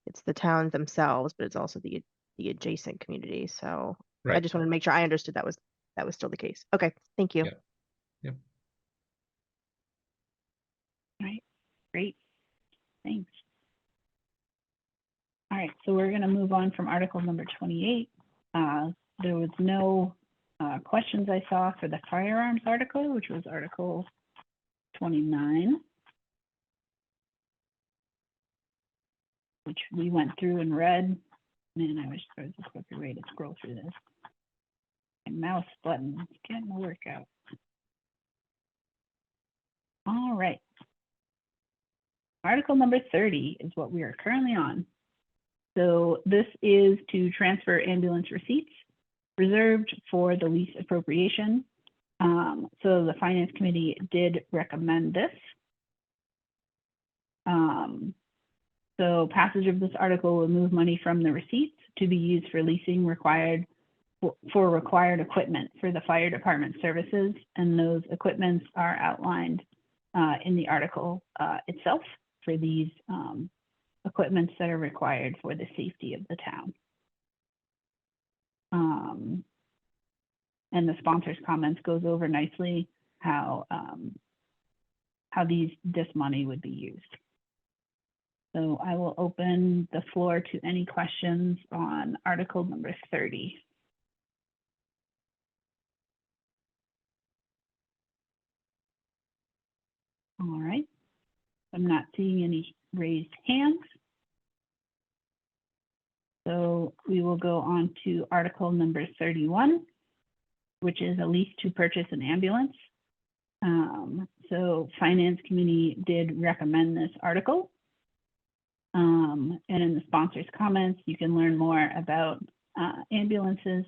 it's the towns themselves, but it's also the adjacent communities. So I Right. just wanted to make sure I understood that was still the case. Okay, thank you. Yeah. Yep. Right, great, thanks. All right, so we're gonna move on from article number 28. There was no questions I saw for the firearms article, which was article 29, which we went through and read. Man, I wish there was a quicker way to scroll through this. My mouse button is getting to work out. All right. Article number 30 is what we are currently on. So this is to transfer ambulance receipts reserved for the lease appropriation. So the Finance Committee did recommend this. So passage of this article will move money from the receipts to be used for leasing required equipment for the fire department services, and those equipments are outlined in the article itself for these equipments that are required for the safety of the town. And the sponsor's comments goes over nicely how this money would be used. So I will open the floor to any questions on article number 30. All right, I'm not seeing any raised hands. So we will go on to article number 31, which is a lease to purchase an ambulance. So Finance Committee did recommend this article. And in the sponsor's comments, you can learn more about ambulances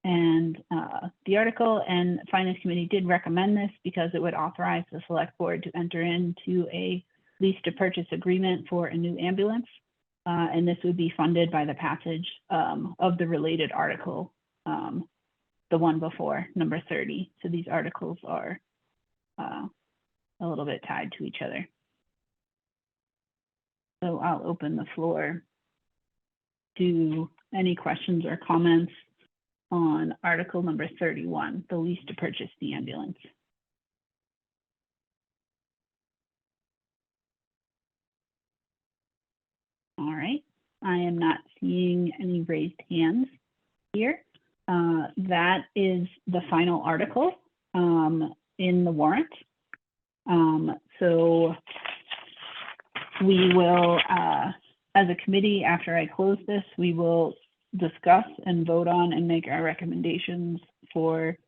and the article. And Finance Committee did recommend this because it would authorize the select board to enter into a lease to purchase agreement for a new ambulance. And this would be funded by the passage of the related article, the one before, number 30. So these articles are a little bit tied to each other. So I'll open the floor to any questions or comments on article number 31, the lease to purchase the ambulance. All right, I am not seeing any raised hands here. That is the final article in the warrant. So we will, as a committee, after I close this, we will discuss and vote on and make our recommendations for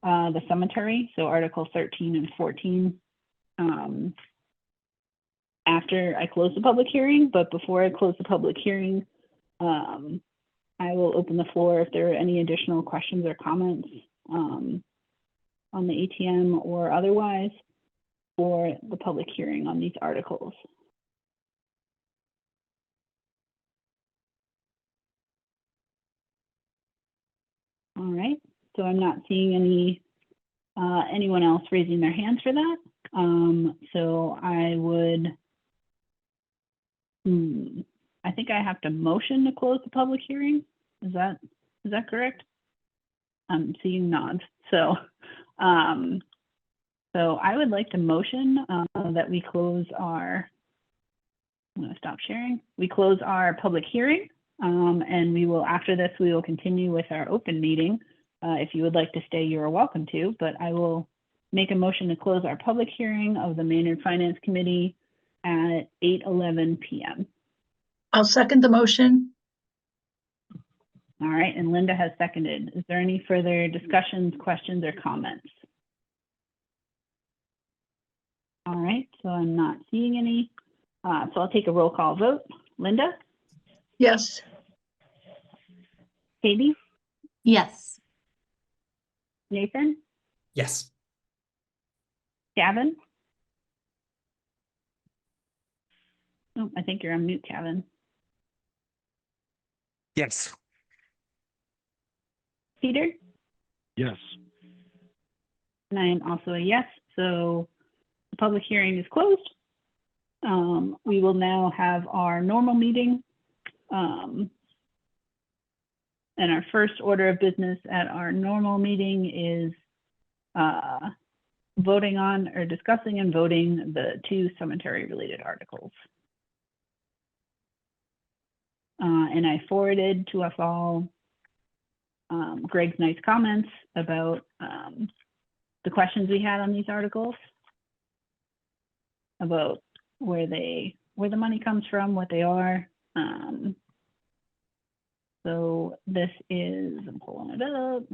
the cemetery. So Article 13 and 14 after I close the public hearing. But before I close the public hearing, I will open the floor if there are any additional questions or comments on the ATM or otherwise for the public hearing on these articles. All right, so I'm not seeing any anyone else raising their hands for that. So I would, I think I have to motion to close the public hearing. Is that correct? I'm seeing nods. So, so I would like to motion that we close our, I'm going to stop sharing. We close our public hearing, and we will, after this, we will continue with our open meeting. If you would like to stay, you are welcome to, but I will make a motion to close our public hearing of the Maynard Finance Committee at 8:11 p.m. I'll second the motion. All right, and Linda has seconded. Is there any further discussions, questions, or comments? All right, so I'm not seeing any. So I'll take a roll call vote. Linda? Yes. Katie? Yes. Nathan? Yes. Gavin? Oh, I think you're on mute, Gavin. Yes. Peter? Yes. And I am also a yes, so the public hearing is closed. We will now have our normal meeting. And our first order of business at our normal meeting is voting on or discussing and voting the 2 cemetery-related articles. And I forwarded to us all Greg's nice comments about the questions we had on these articles, about where the money comes from, what they are. So this is, I'm pulling it up.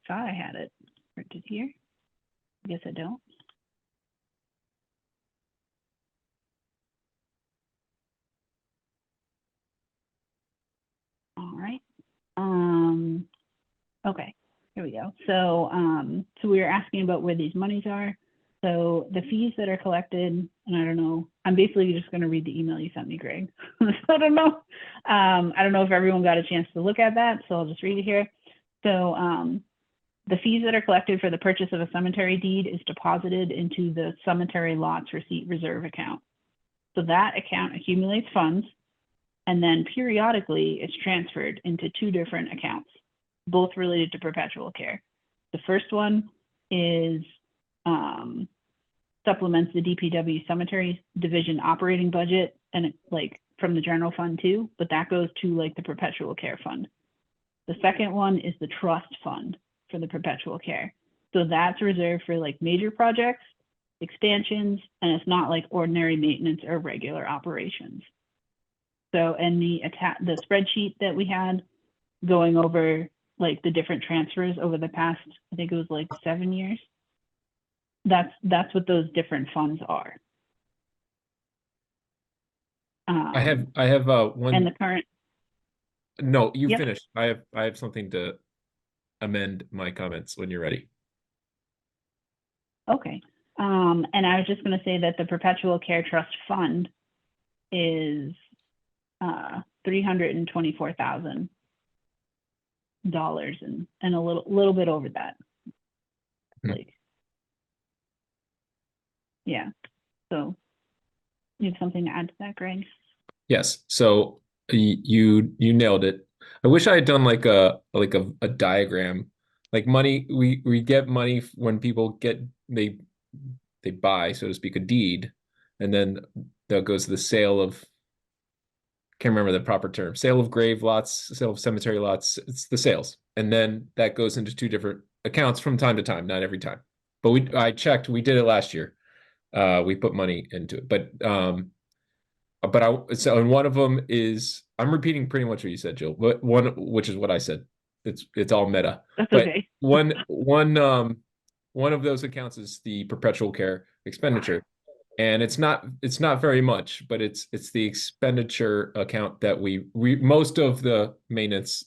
Thought I had it printed here. I guess I don't. All right. Okay, here we go. So, so we were asking about where these monies are. So the fees that are collected, and I don't know, I'm basically just going to read the email you sent me, Greg. I don't know. I don't know if everyone got a chance to look at that, so I'll just read it here. So the fees that are collected for the purchase of a cemetery deed is deposited into the cemetery lots receipt reserve account. So that account accumulates funds, and then periodically it's transferred into 2 different accounts, both related to perpetual care. The first one is supplements the DPW cemetery division operating budget, and it, like from the general fund too, but that goes to like the perpetual care fund. The second one is the trust fund for the perpetual care. So that's reserved for like major projects, expansions, and it's not like ordinary maintenance or regular operations. So, and the spreadsheet that we had going over like the different transfers over the past, I think it was like 7 years. That's what those different funds are. I have one. And the current. No, you Yep. finished. I have something to amend my comments when you're ready. Okay. And I was just going to say that the Perpetual Care Trust Fund is $324,000 and a little bit over that. Like, yeah. So you have something to add to that, Greg? Yes. So you nailed it. I wish I had done like a diagram. Like money, we get money when people they buy, so to speak, a deed, and then that goes to the sale of, can't remember the proper term, sale of grave lots, sale of cemetery lots. It's the sales, and then that goes into 2 different accounts from time to time, not every time. But I checked, we did it last year. We put money into it, but so and one of them is, I'm repeating pretty much what you said, Jill, but one, which is what I said. It's all meta. That's but okay. One of those accounts is the perpetual care expenditure, and it's not very much, but it's the expenditure account that we most of the maintenance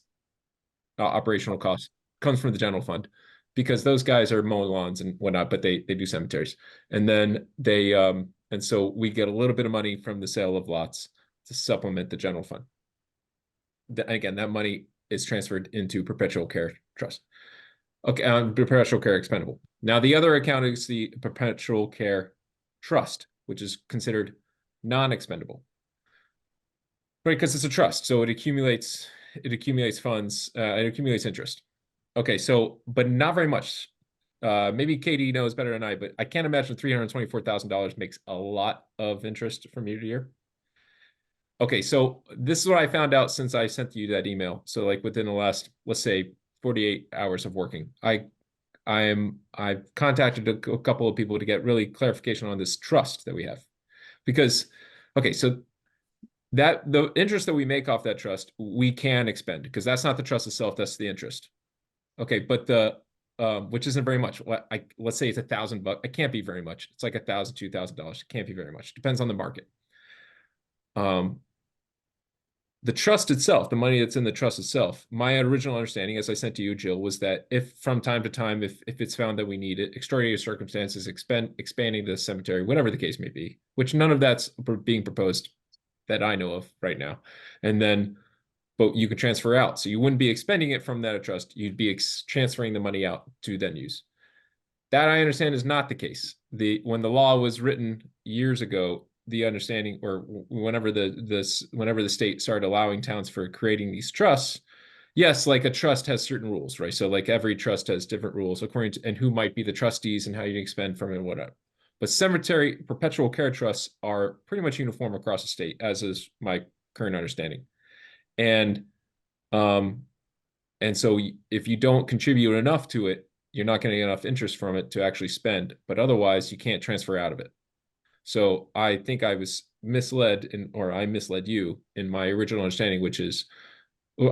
operational costs comes from the general fund, because those guys are mowing lawns and whatnot, but they do cemeteries, and then they and so we get a little bit of money from the sale of lots to supplement the general fund. again, that money is transferred into perpetual care trust. Okay, perpetual care expendable. Now, the other account is the perpetual care trust, which is considered non-expendable. Right, because it's a trust, so it accumulates funds, it accumulates interest. Okay, so, but not very much. Maybe Katie knows better than I, but I can't imagine $324,000 makes a lot of interest from year to year. Okay, so this is what I found out since I sent you that email. So like within the last, let's say, 48 hours of working, I've contacted a couple of people to get really clarification on this trust that we have, because, okay, so that the interest that we make off that trust, we can expend, because that's not the trust itself, that's the interest. Okay, but the which isn't very much. Let's say it's $1,000. It can't be very much. It's like $1,000, $2,000. It can't be very much. Depends on the market. The trust itself, the money that's in the trust itself, my original understanding, as I sent to you, Jill, was that if from time to time, if it's found that we need it, extraordinary circumstances, expanding the cemetery, whatever the case may be, which none of that's being proposed that I know of right now. And then, but you could transfer out. So you wouldn't be expending it from that trust. You'd be transferring the money out to then use. That I understand is not the case. When the law was written years ago, the understanding, or whenever the state started allowing towns for creating these trusts, yes, like a trust has certain rules, right? So like every trust has different rules according to, and who might be the trustees and how you expend from it and whatever. But cemetery perpetual care trusts are pretty much uniform across the state, as is my current understanding. And so if you don't contribute enough to it, you're not getting enough interest from it to actually spend, but otherwise you can't transfer out of it. So I think I was misled or I misled you in my original understanding, which is,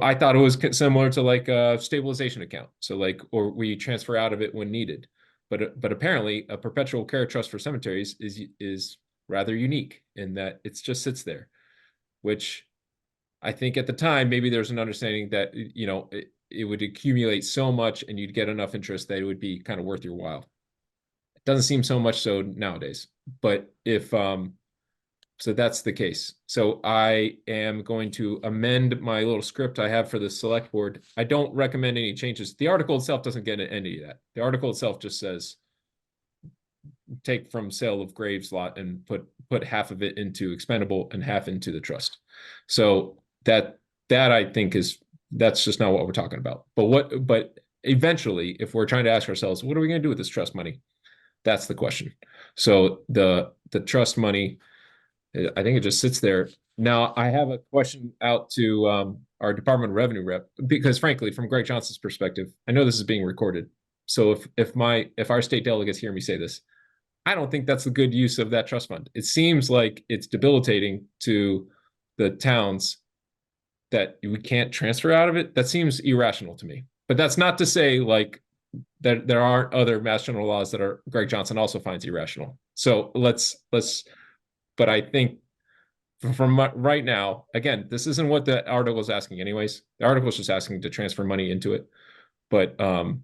I thought it was similar to like a stabilization account. So like, or we transfer out of it when needed. But apparently a perpetual care trust for cemeteries is rather unique in that it just sits there, which I think at the time, maybe there's an understanding that, you know, it would accumulate so much and you'd get enough interest that it would be kind of worth your while. It doesn't seem so much so nowadays, but if, so that's the case. So I am going to amend my little script I have for the select board. I don't recommend any changes. The article itself doesn't get any of that. The article itself just says, take from sale of graves lot and put half of it into expendable and half into the trust. So that I think that's just not what we're talking about. But eventually, if we're trying to ask ourselves, what are we going to do with this trust money? That's the question. So the trust money, I think it just sits there. Now I have a question out to our Department of Revenue rep, because frankly, from Greg Johnson's perspective, I know this is being recorded. So if our state delegates hear me say this, I don't think that's a good use of that trust fund. It seems like it's debilitating to the towns that we can't transfer out of it. That seems irrational to me. But that's not to say like that there aren't other mass general laws that are Greg Johnson also finds irrational. So let's but I think from right now, again, this isn't what the article is asking anyways. The article is just asking to transfer money into it. But I'm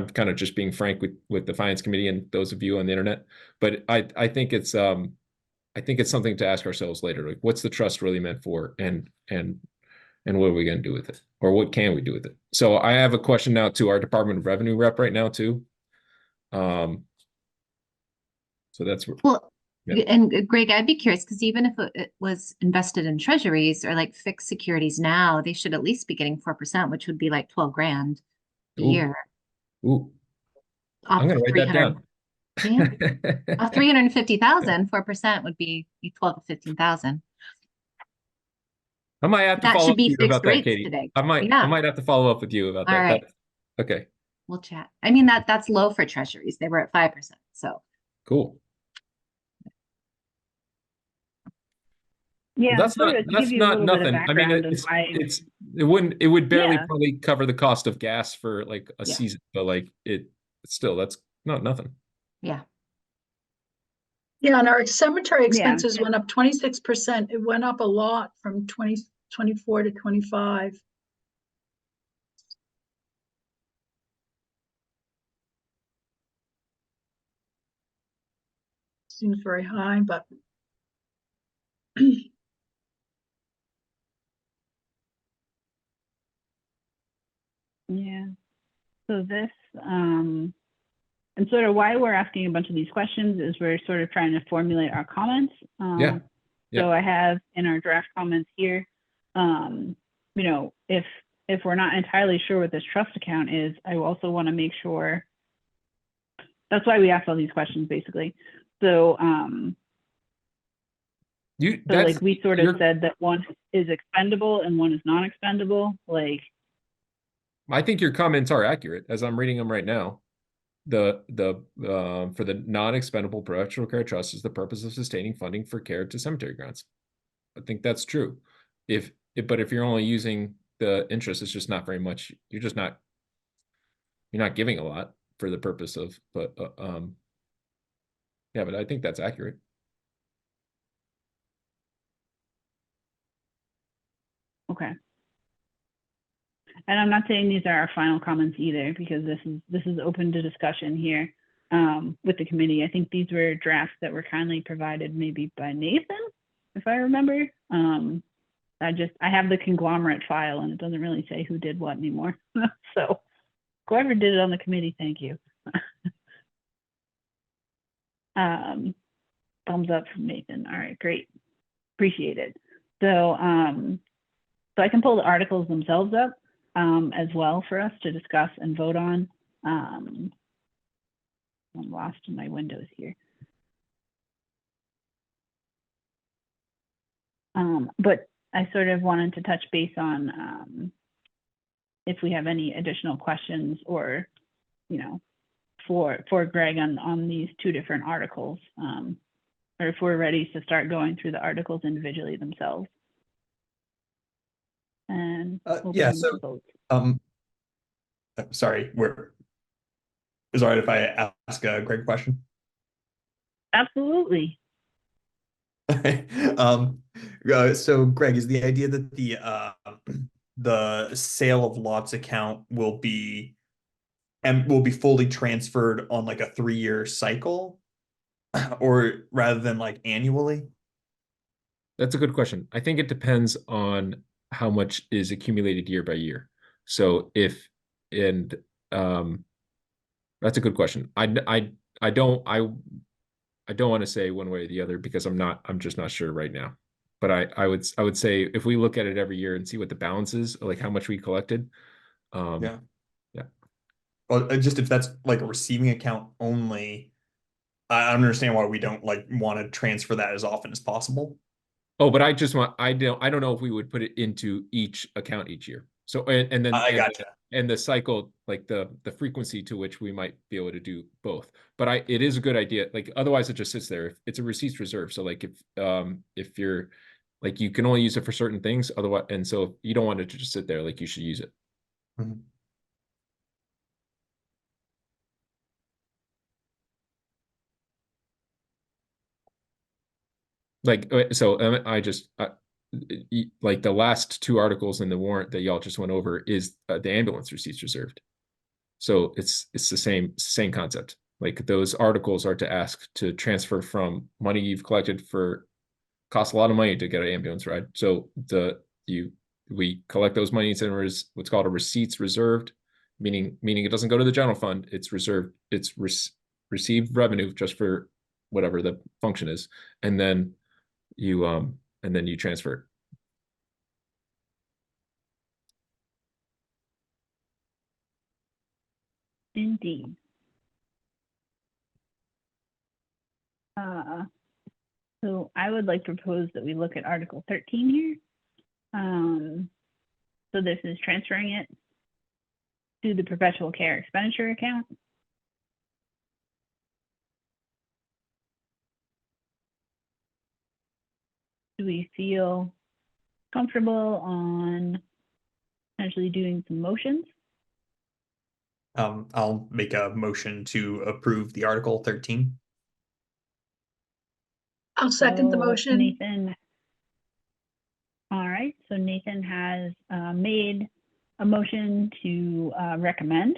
kind of just being frank with the finance committee and those of you on the internet. But I think it's something to ask ourselves later. Like, what's the trust really meant for, and what are we going to do with it, or what can we do with it? So I have a question now to our Department of Revenue rep right now too. So that's Well, yeah. and Greg, I'd be curious, because even if it was invested in treasuries or like fixed securities now, they should at least be getting 4%, which would be like 12 grand a Ooh. year. Ooh, Off I'm gonna write that down. Yeah. Off 350,000, 4% would be 12 to 15,000. I might have to That follow should up be with you about fixed that, rates Katie. today. I might have to follow up with you about All that. right. Okay, We'll chat. I mean, that's low for treasuries. They were at 5%. So cool. Yeah, That's sort of to give you a not little bit of nothing. I mean, background of why. it would barely Yeah. probably cover the cost of gas for like a Yeah. season, but like still, that's not nothing. yeah. Yeah, and our cemetery Yeah. expenses went up 26%. It went up a lot from 2024 to 25. Seems very high, but Yeah. So this, and sort of why we're asking a bunch of these questions is we're sort of trying to formulate our comments. Yeah. Yeah. So I have in our draft comments here, you know, if we're not entirely sure what this trust account is, I also want to make sure. That's why we asked all these questions, basically. So, so like we sort of said that one is expendable and one is non-expendable. Like, I think your comments are accurate as I'm reading them right now. For the non-expendable perpetual care trust is the purpose of sustaining funding for care to cemetery grounds. I think that's true. But if you're only using the interest, it's just not very much. You're not giving a lot for the purpose of, but yeah, but I think that's accurate. okay. And I'm not saying these are our final comments either, because this is open to discussion here with the committee. I think these were drafts that were kindly provided maybe by Nathan, if I remember. I have the conglomerate file and it doesn't really say who did what anymore. So whoever did it on the committee, thank you. Thumbs up from Nathan. All right, great. Appreciate it. So, so I can pull the articles themselves up as well for us to discuss and vote on. I'm lost in my windows here. But I sort of wanted to touch base on if we have any additional questions or, you know, for Greg on these two different articles, or if we're ready to start going through the articles individually themselves. And yeah, so sorry, is it all right if I ask Greg a question? Absolutely. So Greg, is the idea that the sale of lots account will be fully transferred on like a 3-year cycle, or rather than like annually? That's a good question. I think it depends on how much is accumulated year by year. So that's a good question. I don't want to say one way or the other because I'm just not sure right now. But I would say if we look at it every year and see what the balance is, like how much we collected. Yeah. Well, just if that's like a receiving account only, I don't understand why we don't like want to transfer that as often as possible. Oh, but I don't know if we would put it into each account each year. So and then I gotcha. And the cycle, like the frequency to which we might be able to do both. But it is a good idea. Like otherwise it just sits there. It's a receipts reserve. So like if you're like you can only use it for certain things, otherwise, and so you don't want it to just sit there, like you should use it. Mm-hmm. Like so like the last two articles in the warrant that y'all just went over is the ambulance receipts reserved. So it's the same concept. Like those articles are to ask to transfer from money you've collected for costs a lot of money to get an ambulance ride. So we collect those monies and what's called a receipts reserved, meaning it doesn't go to the general fund. It's reserved. It's received revenue just for whatever the function is, and then you transfer it. Indeed. So I would like to propose that we look at Article 13 here. So this is transferring it to the perpetual care expenditure account. Do we feel comfortable on potentially doing some motions? I'll make a motion to approve the Article 13. I'll second the So motion. Nathan. All right, so Nathan has made a motion to recommend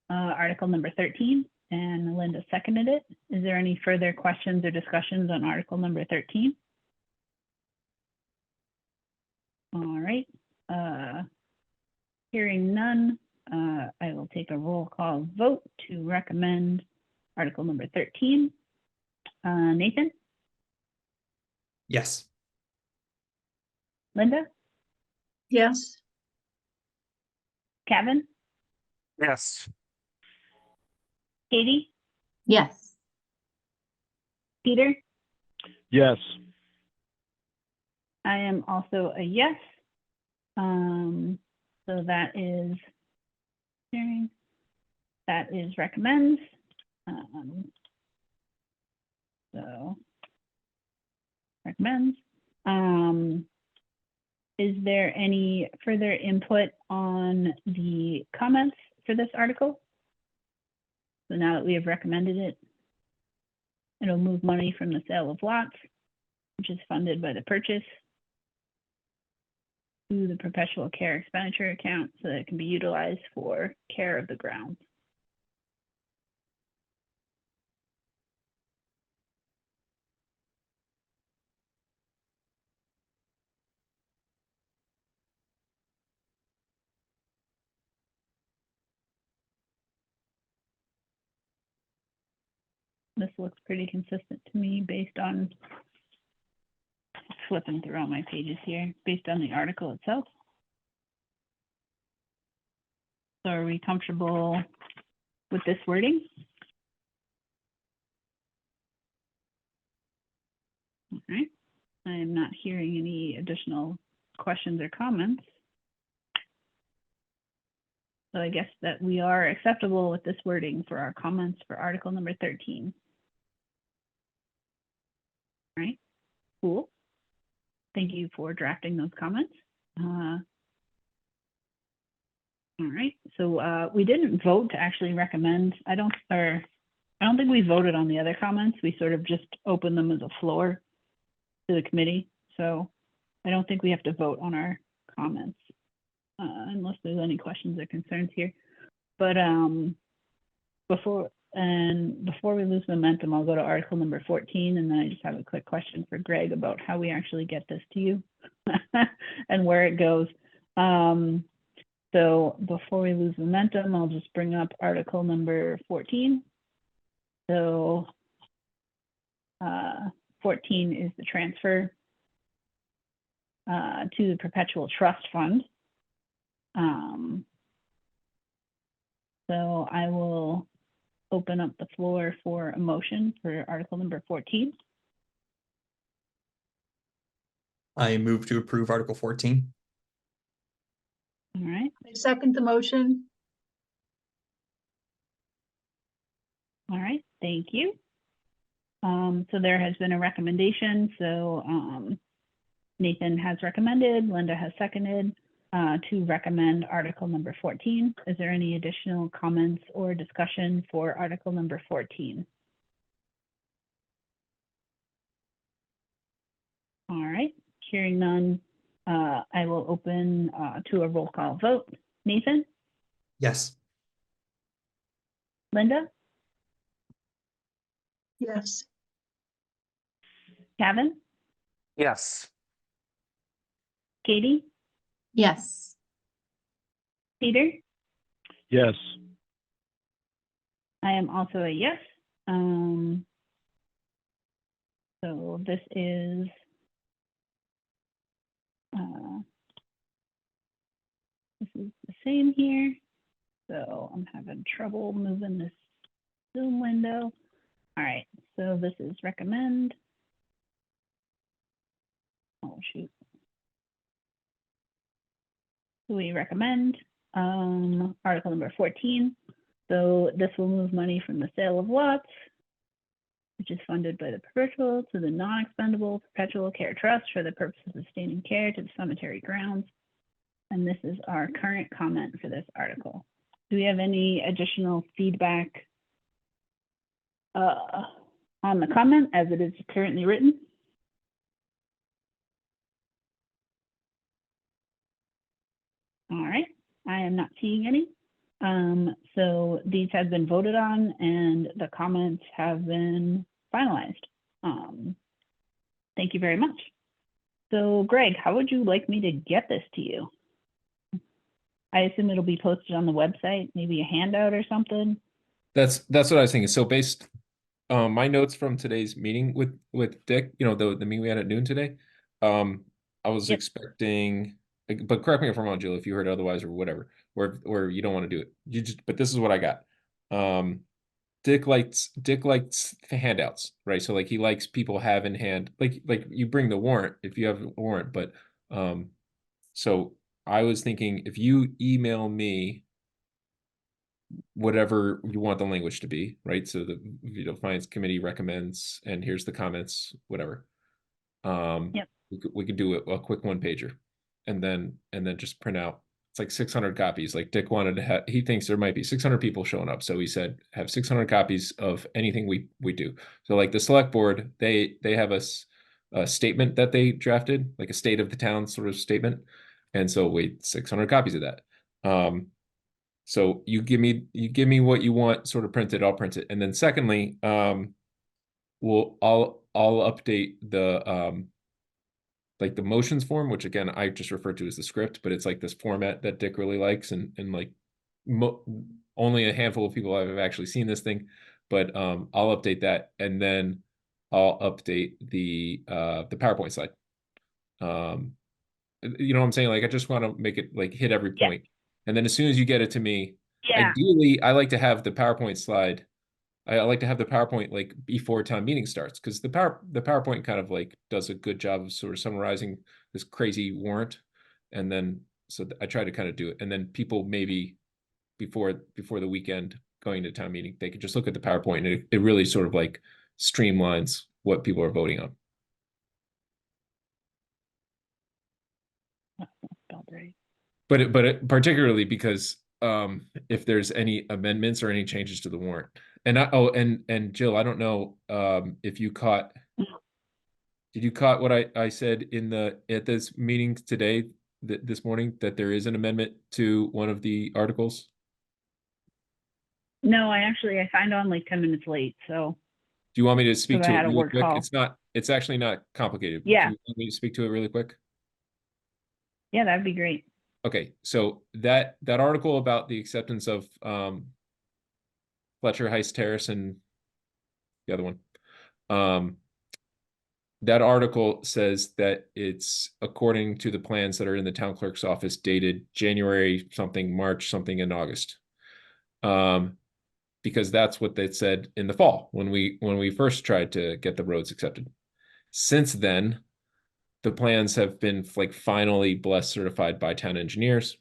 Article number 13, and Melinda seconded it. Is there any further questions or discussions on Article number 13? All right, hearing none, I will take a roll call vote to recommend Article number 13. Nathan, Yes. Linda, Yes, Kevin, Yes. Katie, Yes. Peter. Yes. I am also a yes. So that is hearing. That is recommends. So recommends. Is there any further input on the comments for this article? So now that we have recommended it, it'll move money from the sale of lots, which is funded by the purchase, to the perpetual care expenditure account so that it can be utilized for care of the grounds. This looks pretty consistent to me based on flipping through all my pages here, based on the article itself. So are we comfortable with this wording? All right. I am not hearing any additional questions or comments. So I guess that we are acceptable with this wording for our comments for article number 13. All right, cool. Thank you for drafting those comments. All right, so we didn't vote to actually recommend. I don't think we voted on the other comments. We sort of just opened them as a floor to the committee. So I don't think we have to vote on our comments unless there's any questions or concerns here. But before we lose momentum, I'll go to article number 14, and then I just have a quick question for Greg about how we actually get this to you and where it goes. So before we lose momentum, I'll just bring up article number 14. So 14 is the transfer to the perpetual trust fund. So I will open up the floor for a motion for article number 14. I move to approve Article 14. All right. I second the motion. All right. Thank you. So there has been a recommendation. So Nathan has recommended, Linda has seconded to recommend article number 14. Is there any additional comments or discussion for article number 14? All right. Hearing none, I will open to a roll call vote. Nathan? Yes. Linda? Yes, Kevin? Yes. Katie? Yes. Peter? Yes. I am also a yes. So this is the same here. So I'm having trouble moving this Zoom window. All right, so this is recommend. Oh shoot. We recommend article number 14. So this will move money from the sale of lots, which is funded by the perpetual, to the non-expendable perpetual care trust for the purpose of sustaining care to the cemetery grounds. And this is our current comment for this article. Do we have any additional feedback on the comment as it is currently written? All right, I am not seeing any. So these have been voted on and the comments have been finalized. Thank you very much. So Greg, how would you like me to get this to you? I assume it'll be posted on the website, maybe a handout or something. That's what I was thinking. So based my notes from today's meeting with Dick, you know, the meeting we had at noon today, I was Yep. expecting, but correct me if I'm wrong, Jill, if you heard otherwise or whatever, or you don't want to do it. You just, but this is what I got. Dick likes handouts, right? So like he likes people have in hand, like you bring the warrant if you have a warrant, but so I was thinking if you email me whatever you want the language to be, right? So the Finance Committee recommends, and here's the comments, whatever. Yep. We could do a quick one pager, and then just print out. It's like 600 copies. Like Dick wanted to have, he thinks there might be 600 people showing up, so he said have 600 copies of anything we do. So like the select board, they have a statement that they drafted, like a state of the town sort of statement, and so 600 copies of that. So you give me what you want sort of printed, I'll print it. And then secondly, I'll update the like the motions form, which again I just refer to as the script, but it's like this format that Dick really likes, and like only a handful of people have actually seen this thing, but I'll update that, and then I'll update the PowerPoint slide. You know what I'm saying? Like I just want to make it like hit every Yeah. point. And then as soon as you get it to me, Yeah. ideally, I like to have the PowerPoint slide. I like to have the PowerPoint like before town meeting starts, because the PowerPoint kind of like does a good job of sort of summarizing this crazy warrant, and then so I try to kind of do it, and then people maybe before the weekend going to town meeting, they could just look at the PowerPoint, and it really sort of like streamlines what people are voting on. Spelled right. But particularly because if there's any amendments or any changes to the warrant, and and Jill, I don't know if you caught, did you caught what I said at this meeting today, this morning, that there is an amendment to one of the articles? No, I signed on like 10 minutes late, so Do you want me to speak I to it had a really work quick? call. It's actually not complicated. Yeah. Do you want me to speak to it really quick? yeah, that'd be great. Okay, so that article about the acceptance of Fletcher Heights Terrace and the other one, that article says that it's according to the plans that are in the town clerk's office dated January something, March something, and August. Because that's what they said in the fall when we first tried to get the roads accepted. Since then, the plans have been like finally blessed certified by town engineers,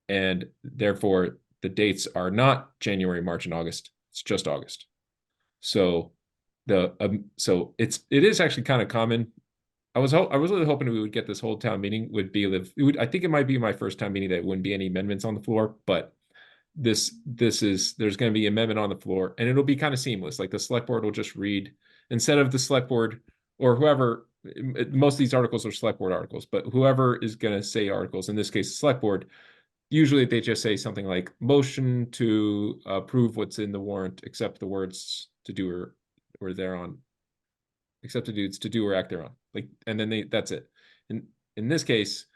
and therefore the dates are not January, March, and August. It's just August. So so it is actually kind of common. I was really hoping we would get this whole town meeting I think it might be my first town meeting that wouldn't be any amendments on the floor, but there's going to be amendment on the floor, and it'll be kind of seamless. Like the select board will just read, instead of the select board or whoever, most of these articles are select board articles, but whoever is going to say articles, in this case, the select board, usually they just say something like motion to approve what's in the warrant, except the words to do or thereon, except the dudes to do or act thereon. Like, and then that's it. In this case,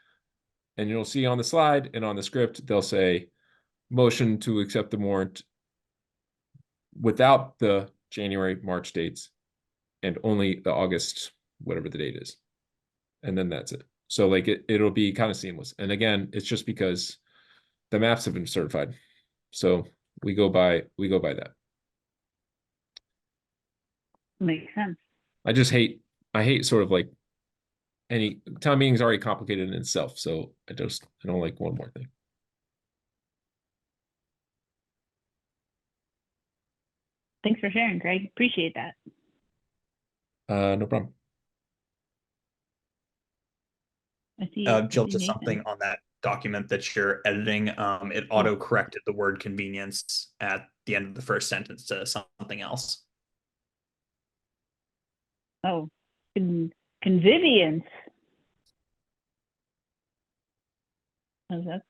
and you'll see on the slide and on the script, they'll say motion to accept the warrant without the January, March dates, and only the August, whatever the date is. And then that's it. So like it'll be kind of seamless. And again, it's just because the maps have been certified. So we go by that. Makes sense. I hate sort of like any town meeting's already complicated in itself. So I don't like one more thing. Thanks for sharing, Greg. Appreciate that. No problem. I see. Jill, I see just Nathan. something on that document that you're editing. It auto corrected the word convenience at the end of the first sentence to something else. Oh, convivience. Oh,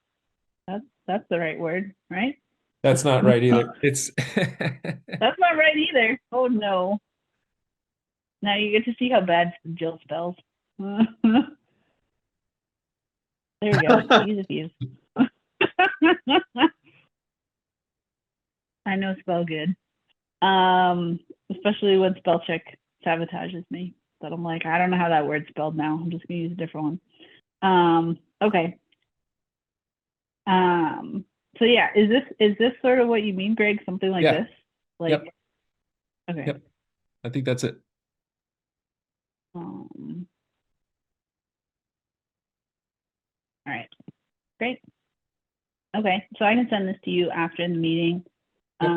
that's the right word, right? That's not right either. It's That's not right either. Oh no. Now you get to see how bad Jill spells. There we go. Ease of use. I know spell good. Especially when spell check sabotages me. But I'm like, I don't know how that word's spelled now. I'm just gonna use a different one. Okay. So yeah, is this sort of what you mean, Greg? Something like Yeah. this? Like, Yep. okay. Yep. I think that's it. All right, great. Okay, so I can send this to you after the meeting. Yep.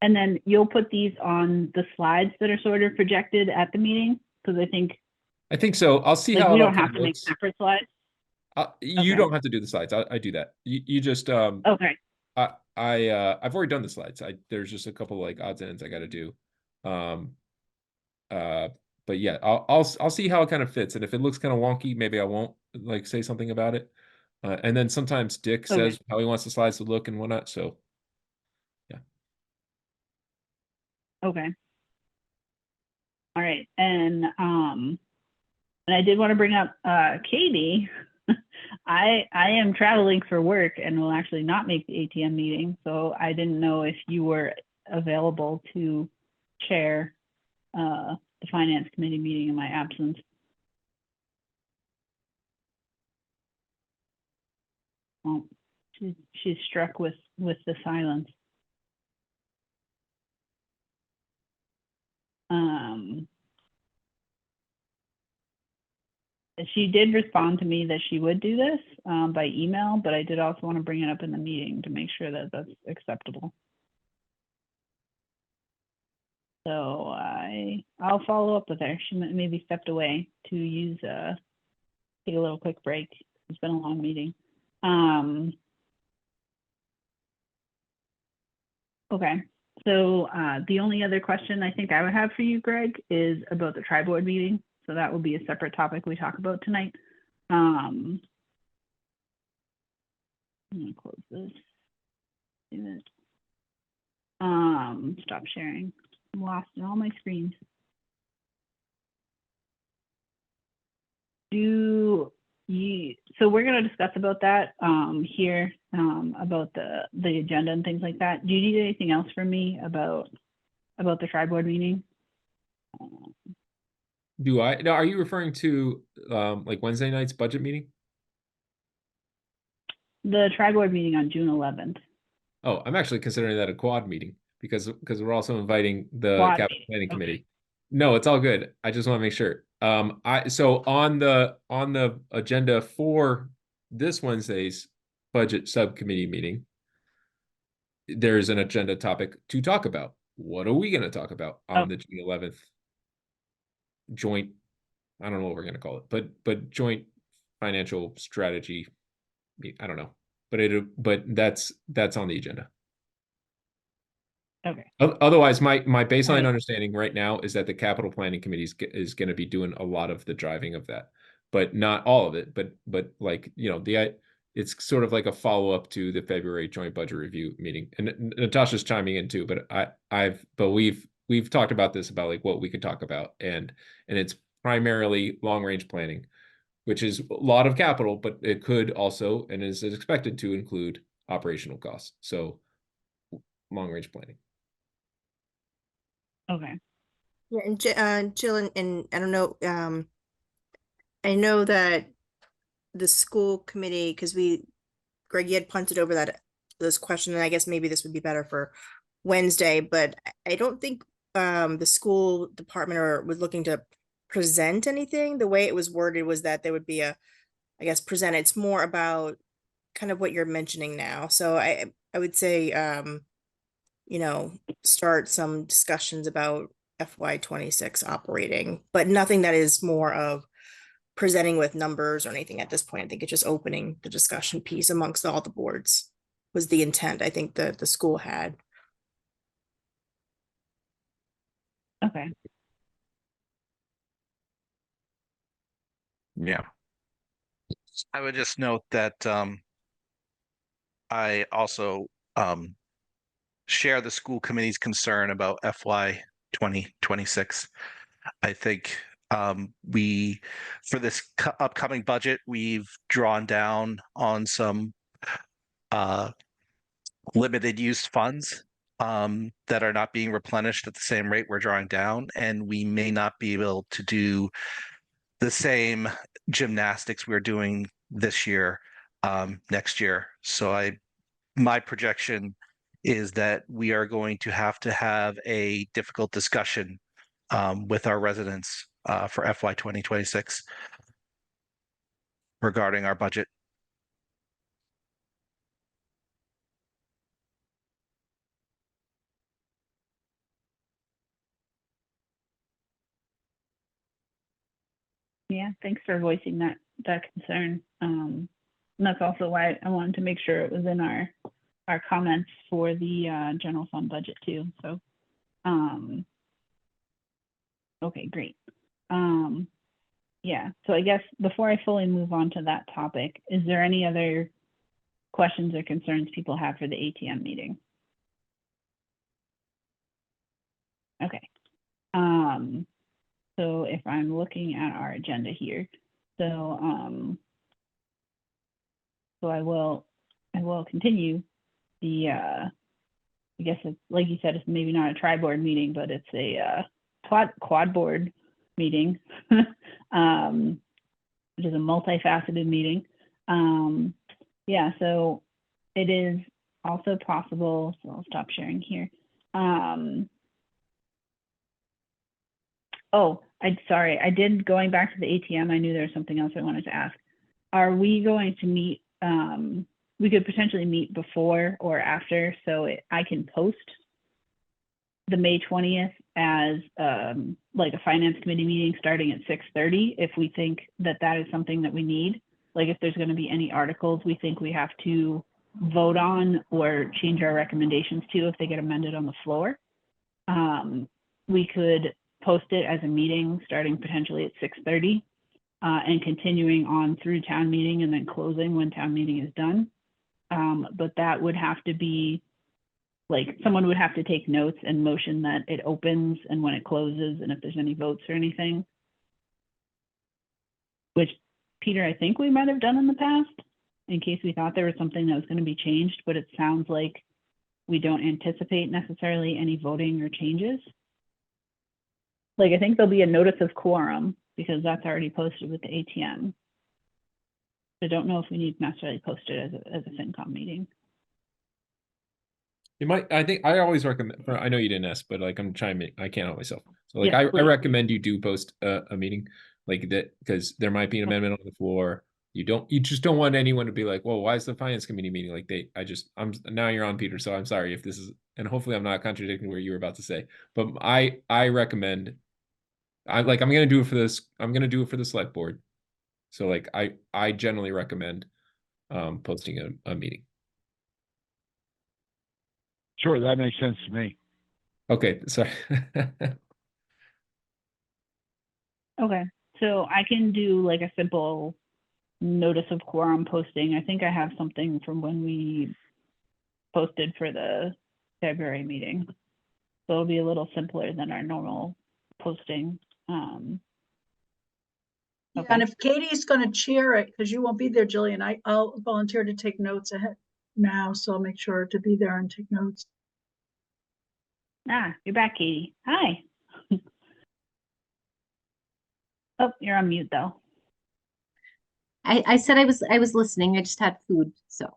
And then you'll put these on the slides that are sort of projected at the meeting, because I think so. I'll see like how we it all don't have kinda to make looks. separate slides. You Okay. don't have to do the slides. I do that. You just Okay. I've already done the slides. There's just a couple like odds and ends I got to do. But yeah, I'll see how it kind of fits, and if it looks kind of wonky, maybe I won't like say something about it. And then sometimes Dick Okay. says how he wants the slides to look and whatnot. So Okay. All right, and I did want to bring up Katie. I am traveling for work and will actually not make the ATM meeting, so I didn't know if you were available to chair the finance committee meeting in my absence. Well, she's struck with the silence. She did respond to me that she would do this by email, but I did also want to bring it up in the meeting to make sure that that's acceptable. So I'll follow up with her. She maybe stepped away to use take a little quick break. It's been a long meeting. Okay. So the only other question I think I would have for you, Greg, is about the tri-board meeting. So that will be a separate topic we talk about tonight. I'm gonna close this. Do this. Stop sharing. I'm lost in all my screens. So we're going to discuss about that here, about the agenda and things like that. Do you need anything else from me about the tri-board meeting? do I? Now, are you referring to like Wednesday night's budget meeting? The tri-board meeting on June 11th. Oh, I'm actually considering that a quad meeting because we're also inviting the Quad capital meeting, planning okay. committee. No, it's all good. I just want to make sure. So on the agenda for this Wednesday's budget subcommittee meeting, there's an agenda topic to talk about. What are we going to talk about on the June 11th joint? I don't know what we're going to call it, but joint financial strategy. I don't know, but that's on the agenda. Okay. Otherwise, my baseline Right. understanding right now is that the capital planning committee is going to be doing a lot of the driving of that, but not all of it. But like it's sort of like a follow up to the February joint budget review meeting. And Natasha's chiming in too. But we've talked about this about like what we could talk about, and it's primarily long range planning, which is a lot of capital, but it could also and is expected to include operational costs. So long range planning. Okay. Yeah, and Jill, and I don't know, I know that the school committee, because Greg, you had punted over those questions, and I guess maybe this would be better for Wednesday, but I don't think the school department was looking to present anything. The way it was worded was that there would be I guess, present. It's more about kind of what you're mentioning now. So I would say, start some discussions about FY26 operating, but nothing that is more of presenting with numbers or anything at this point. I think it's just opening the discussion piece amongst all the boards was the intent I think that the school had. Okay. Yeah. I would just note that I also share the school committee's concern about FY 2026. I think for this upcoming budget, we've drawn down on some limited use funds that are not being replenished at the same rate we're drawing down, and we may not be able to do the same gymnastics we're doing this year next year. So my projection is that we are going to have a difficult discussion with our residents for FY 2026 regarding our budget. Yeah, thanks for voicing that concern. And that's also why I wanted to make sure it was in our comments for the general fund budget too. So, okay, great. Yeah, so I guess before I fully move on to that topic, is there any other questions or concerns people have for the ATM meeting? Okay. So if I'm looking at our agenda here, so I will continue the I guess it's like you said, it's maybe not a tri-board meeting, but it's a quad board meeting, which is a multifaceted meeting. Yeah, so it is also possible, so I'll stop sharing here. Oh, sorry, I did, going back to the ATM, I knew there was something else I wanted to ask. Are we going to meet, we could potentially meet before or after, so I can post the May 20th as like a finance committee meeting starting at 6:30 if we think that that is something that we need. Like if there's going to be any articles we think we have to vote on or change our recommendations to if they get amended on the floor. We could post it as a meeting starting potentially at 6:30 and continuing on through town meeting and then closing when town meeting is done. But that would have to be, like, someone would have to take notes and motion that it opens and when it closes and if there's any votes or anything. Which, Peter, I think we might have done in the past in case we thought there was something that was going to be changed, but it sounds like we don't anticipate necessarily any voting or changes. Like, I think there'll be a notice of quorum because that's already posted with the ATM. I don't know if we need to necessarily post it as a FinCom meeting. You might, I think I always recommend, I know you didn't ask, but like I'm chiming, I can't help myself. So like Yeah, I please. recommend you do post a meeting like that, because there might be an amendment on the floor. You just don't want anyone to be like, well, why is the finance committee meeting? Like now you're on, Peter, so I'm sorry if this is, and hopefully I'm not contradicting what you were about to say, but I recommend, I'm gonna do it for this, I'm gonna do it for the select board. So like I generally recommend posting a meeting. Sure, that makes sense to me. Okay, sorry. Okay, so I can do like a simple notice of quorum posting. I think I have something from when we posted for the February meeting. So it'll be a little simpler than our normal posting. Yeah, Okay. and if Katie's gonna chair it, because you won't be there, Jillian, I'll volunteer to take notes ahead now, so I'll make sure to be there and take notes. Ah, you're back, Katie. Hi. Oh, you're on mute though. I said I was listening. I just had food, so.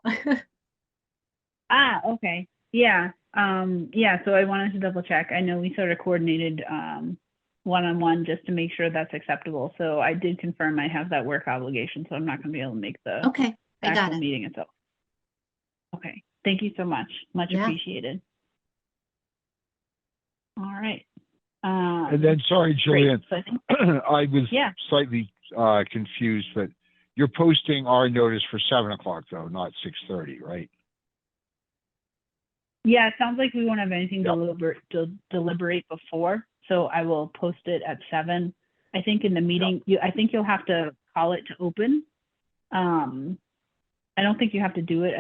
Ah, okay. Yeah. Yeah, so I wanted to double check. I know we sort of coordinated one-on-one just to make sure that's acceptable. So I did confirm I have that work obligation, so I'm not going to be able to make the Okay, I got actual it. meeting itself. Okay. Thank you so much. Much Yeah. appreciated. All right. And then, sorry, Great. Jillian, So I think, I was yeah. slightly confused, but you're posting our notice for 7 o'clock though, not 6:30, right? Yeah, it sounds like we won't have anything Yep. to deliberate before, so I will post it at 7. I think in the meeting, I think you'll have to call it to open. I don't think you have to do it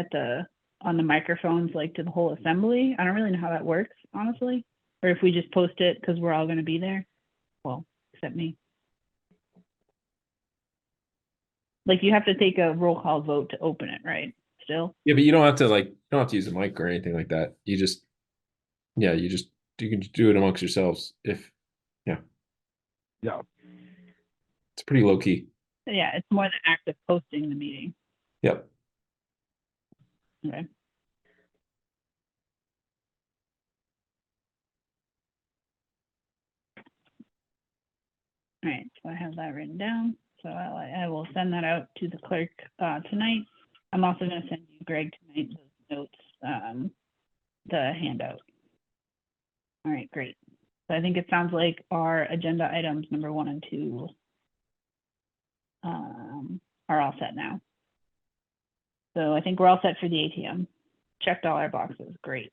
on the microphones, like to the whole assembly. I don't really know how that works, honestly. Or if we just post it because we're all going to be there. Well, except me. Like you have to take a roll call vote to open it, right? still. Yeah, but you don't have to like, you don't have to use a mic or anything like that. You just, yeah, you can do it amongst yourselves if, Yeah. it's pretty low key. Yeah, it's more the act of posting the meeting. Yep. Okay. All right, so I have that written down. So I will send that out to the clerk tonight. I'm also going to send you, Greg, tonight those notes, the handout. All right, great. So I think it sounds like our agenda items number 1 and 2 are all set now. So I think we're all set for the ATM. Checked all our boxes. Great.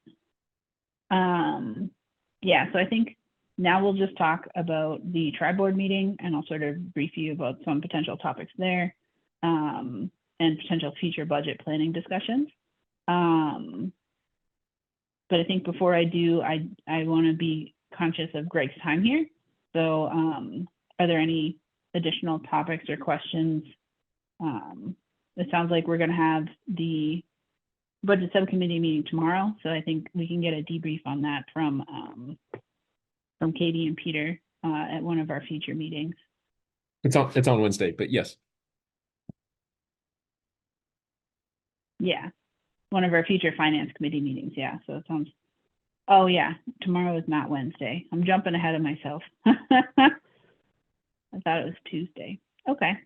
Yeah, so I think now we'll just talk about the tri-board meeting, and I'll sort of brief you about some potential topics there, and potential future budget planning discussions. But I think before I do, I want to be conscious of Greg's time here. So are there any additional topics or questions? It sounds like we're going to have the budget subcommittee meeting tomorrow, so I think we can get a debrief on that from Katie and Peter at one of our future meetings. It's on Wednesday, but yes. Yeah, one of our future finance committee meetings. Yeah, so it sounds. Oh yeah, tomorrow is not Wednesday. I'm jumping ahead of myself. I thought it was Tuesday. Okay.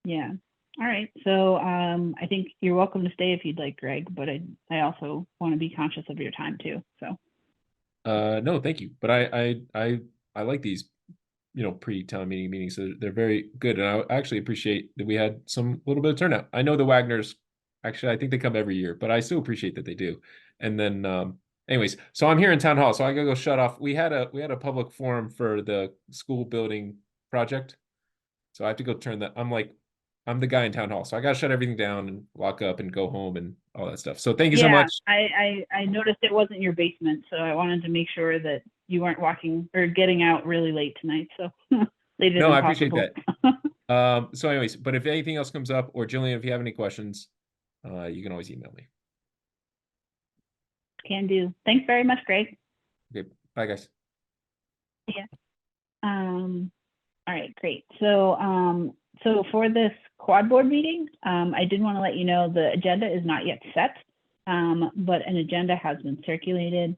Yeah. All right. So I think you're welcome to stay if you'd like, Greg, but I also want to be conscious of your time too. So. No, thank you. But I like these, pre-town meeting meetings. They're very good, and I actually appreciate that we had some little bit of turnout. I know the Wagners, actually, I think they come every year, but I still appreciate that they do. And then, anyways, so I'm here in town hall, so I gotta go shut off. We had a public forum for the school building project, so I have to go turn that. I'm the guy in town hall, so I gotta shut everything down and lock up and go home and all that stuff. So thank you so much. I noticed it wasn't your basement, so I wanted to make sure that you weren't walking or getting out really late tonight. So later. No, I appreciate that. So anyways, but if anything else comes up, or Jillian, if you have any questions, you can always email me. Can do. Thanks very much, Greg. Okay, bye guys. Yeah. All right, great. So so for this quad board meeting, I did want to let you know the agenda is not yet set, but an agenda has been circulated.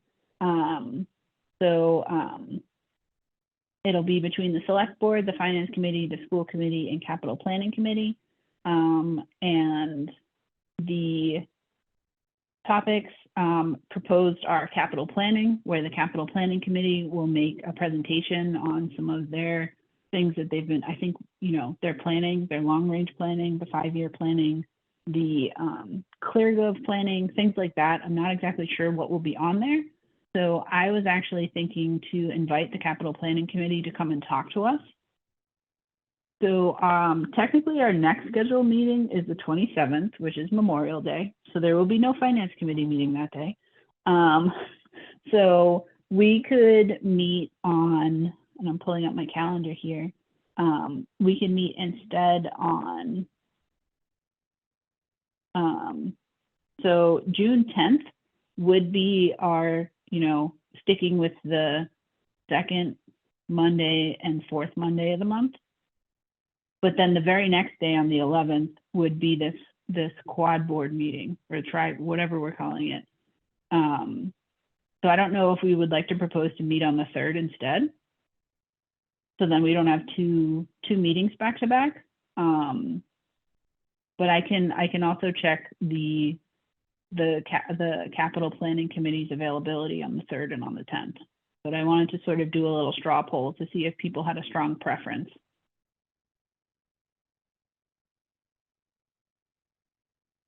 It'll be between the select board, the finance committee, the school committee, and capital planning committee. And the topics proposed are capital planning, where the capital planning committee will make a presentation on some of their things that they've been, I think, they're planning, their long range planning, the 5-year planning, the ClearGov planning, things like that. I'm not exactly sure what will be on there. So I was actually thinking to invite the capital planning committee to come and talk to us. So technically our next scheduled meeting is the 27th, which is Memorial Day. So there will be no finance committee meeting that day. So we could meet on, and I'm pulling up my calendar here. We can meet instead on, so June 10th would be our, sticking with the second Monday and fourth Monday of the month. But then the very next day on the 11th would be this quad board meeting, or whatever we're calling it. So I don't know if we would like to propose to meet on the 3rd instead. So then we don't have two meetings back to back. But I can also check the capital planning committee's availability on the 3rd and on the 10th. But I wanted to sort of do a little straw poll to see if people had a strong preference.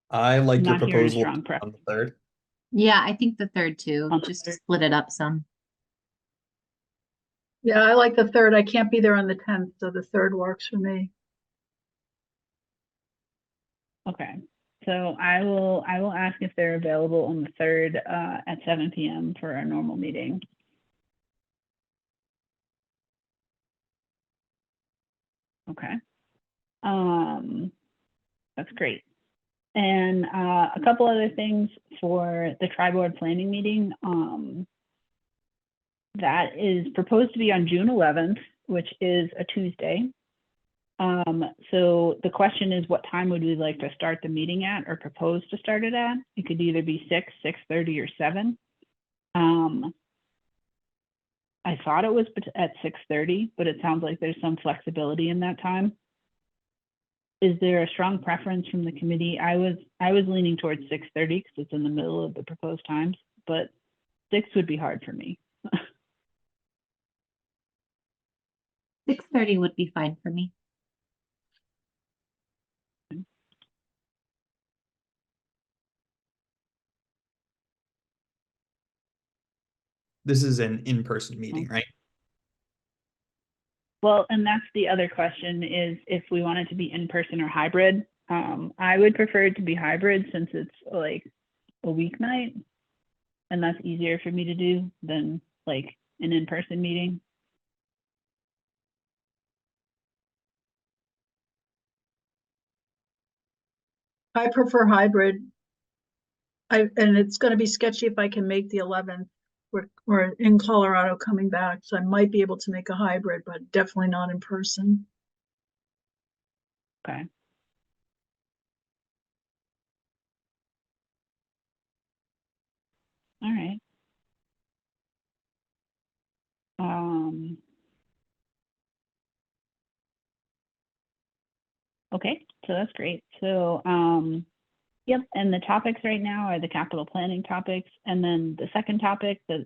I like your Not hearing a proposal strong on preference. the 3rd. Yeah, I think the 3rd too, On the just to 3rd? split it up some. Yeah, I like the 3rd. I can't be there on the 10th, so the 3rd works for me. Okay, so I will ask if they're available on the 3rd at 7 p.m. for our normal meeting. Okay. That's great. And a couple other things for the tri-board planning meeting. That is proposed to be on June 11th, which is a Tuesday. So the question is, what time would we like to start the meeting at, or propose to start it at? It could either be 6, 6:30, or 7. I thought it was at 6:30, but it sounds like there's some flexibility in that time. Is there a strong preference from the committee? I was leaning towards 6:30 because it's in the middle of the proposed times, but 6 would be hard for me. 6:30 would be fine for me. This is an in-person meeting, right? Well, and that's the other question, is if we want it to be in person or hybrid. I would prefer it to be hybrid since it's like a weeknight, and that's easier for me to do than like an in-person meeting. I prefer hybrid. And it's gonna be sketchy if I can make the 11th. We're in Colorado coming back, so I might be able to make a hybrid, but definitely not in person. Okay. All right. Okay, so that's great. So, yep, and the topics right now are the capital planning topics. And then the second topic that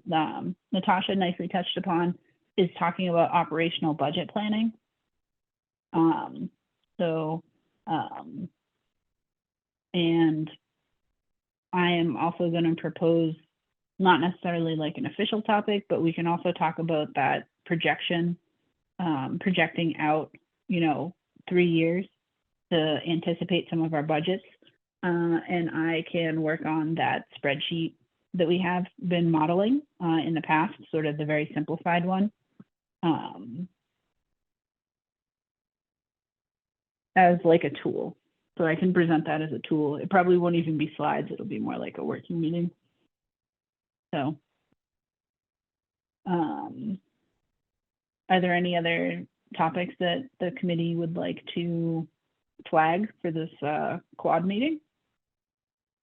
Natasha nicely touched upon is talking about operational budget planning. And I am also going to propose, not necessarily like an official topic, but we can also talk about that projection, projecting out, 3 years to anticipate some of our budgets. And I can work on that spreadsheet that we have been modeling in the past, sort of the very simplified one. As like a tool. So I can present that as a tool. It probably won't even be slides. It'll be more like a working meeting. So, are there any other topics that the committee would like to flag for this quad meeting?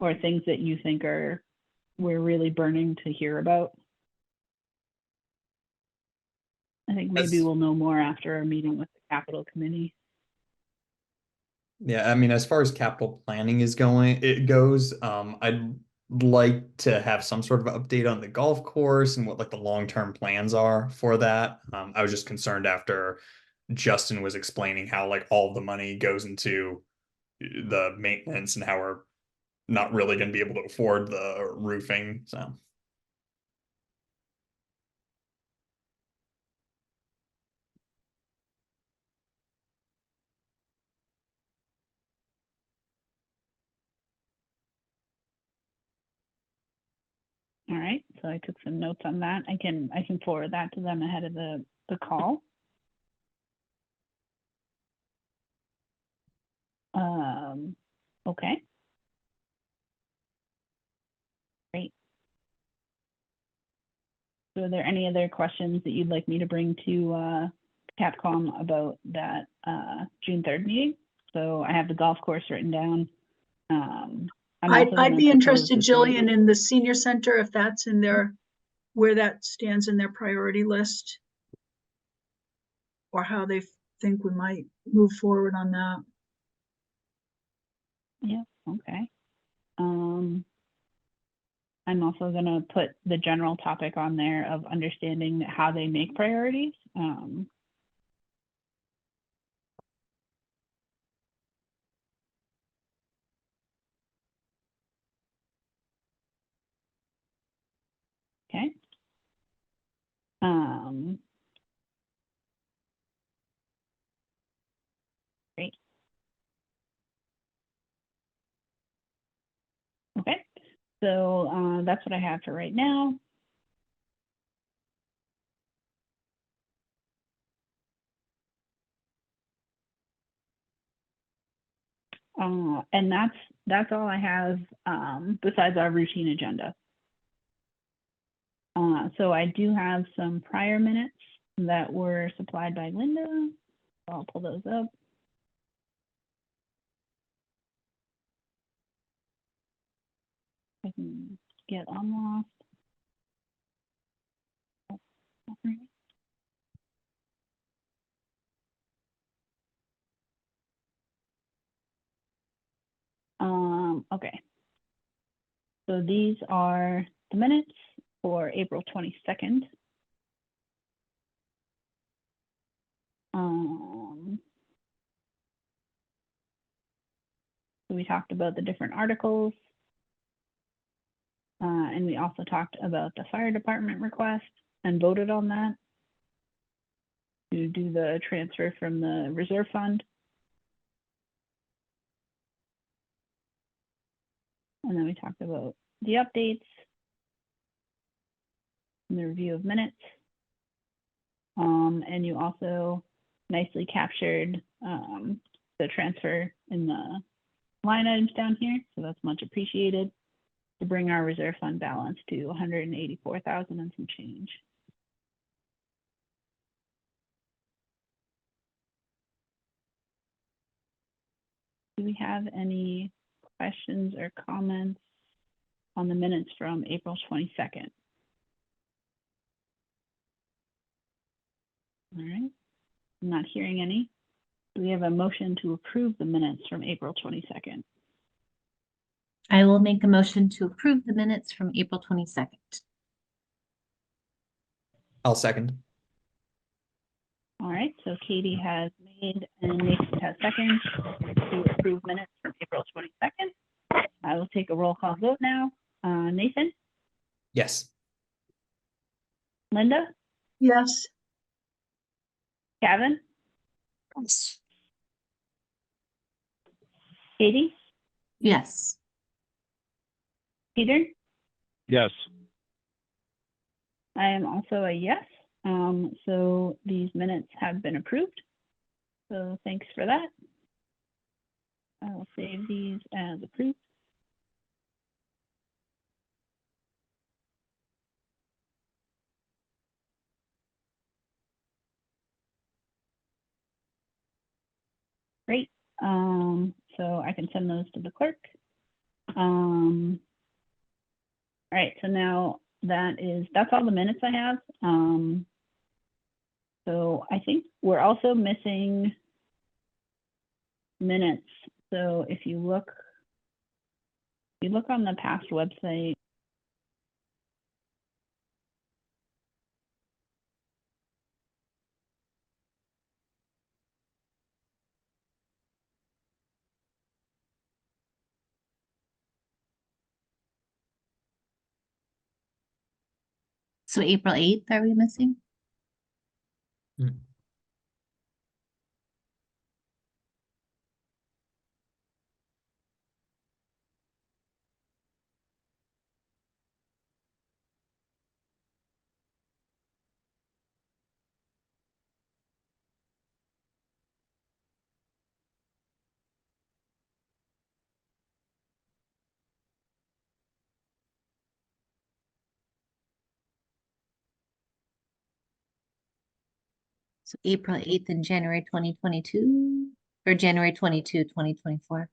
Or things that you think we're really burning to hear about? I think maybe we'll know more after our meeting with the capital committee. Yeah, I mean, as far as capital planning goes, I'd like to have some sort of update on the golf course and what like the long-term plans are for that. I was just concerned after Justin was explaining how like all the money goes into the maintenance and how we're not really going to be able to afford the roofing. So. All right, so I took some notes on that. I can forward that to them ahead of the call. Okay. Great. So are there any other questions that you'd like me to bring to Capcom about that June 3rd meeting? So I have the golf course written down. I'd be interested, Jillian, in the senior center, if that's in there, where that stands in their priority list, or how they think we might move forward on that. Yeah, okay. I'm also going to put the general topic on there of understanding how they make priorities. Okay. Great. Okay, so that's what I have for right now. And that's all I have, besides our routine agenda. So I do have some prior minutes that were supplied by Linda. I'll pull those up. I can get unlocked. Okay. So these are the minutes for April 22nd. So we talked about the different articles. And we also talked about the fire department request and voted on that to do the transfer from the reserve fund. And then we talked about the updates and the review of minutes. And you also nicely captured the transfer in the line items down here. So that's much appreciated to bring our reserve fund balance to 184,000 and some change. Do we have any questions or comments on the minutes from April 22nd? All right, I'm not hearing any. Do we have a motion to approve the minutes from April 22nd? I will make a motion to approve the minutes from April 22nd. I'll second. All right, so Katie has made and Nathan has seconded to approve minutes from April 22nd. I will take a roll call vote now. Nathan, Yes. Linda, Yes, Gavin, Yes. Katie, Yes. Peter. Yes. I am also a yes. So these minutes have been approved. So thanks for that. I will save these as approved. Great. So I can send those to the clerk. All right, so now that's all the minutes I have. So I think we're also missing minutes. So if you look on the past website, So April 8th, are we missing? Mm. So April 8th and January 2022 or January 22, 2024.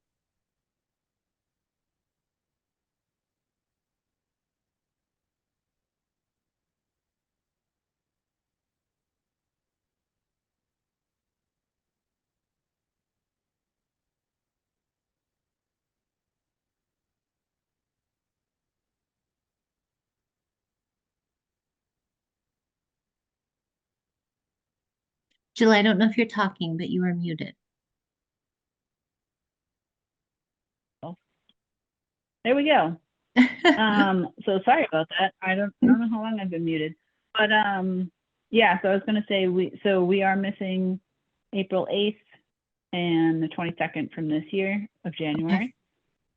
Jill, I don't know if you're talking, but you are muted. there we go. So sorry about that. I don't know how long I've been muted, but yeah. So I was going to say we are missing April 8th and the 22nd from this year of January.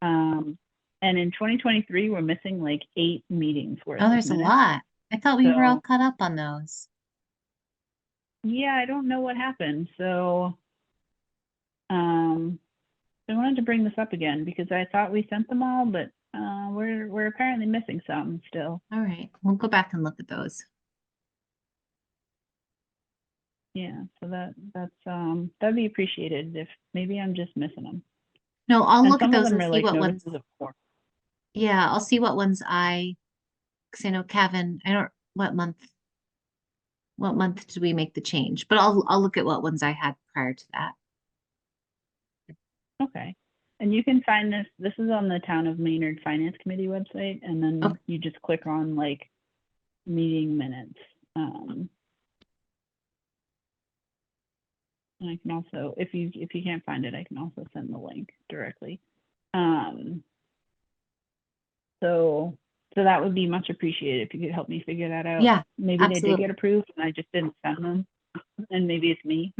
And in 2023, we're missing like 8 meetings worth. Oh, there's a lot. I thought we were all So- caught up on those. Yeah, I don't know what happened. So I wanted to bring this up again because I thought we sent them all, but we're apparently missing some still. All right, we'll go back and look at those. Yeah, so that'd be appreciated if maybe I'm just missing them. No, I'll And look at some of those them and are see like what ones. notices of form. Yeah, I'll see what ones because I know Kevin, I don't, what month did we make the change? But I'll look at what ones I had prior to that. Okay. And you can find this is on the Town of Maynard Finance Committee website, and then Okay. you just click on like meeting minutes. And I can also, if you can't find it, I can also send the link directly. So that would be much appreciated if you could help me figure that out. Yeah, Maybe they did absolutely. get approved and I just didn't send them, and maybe it's me.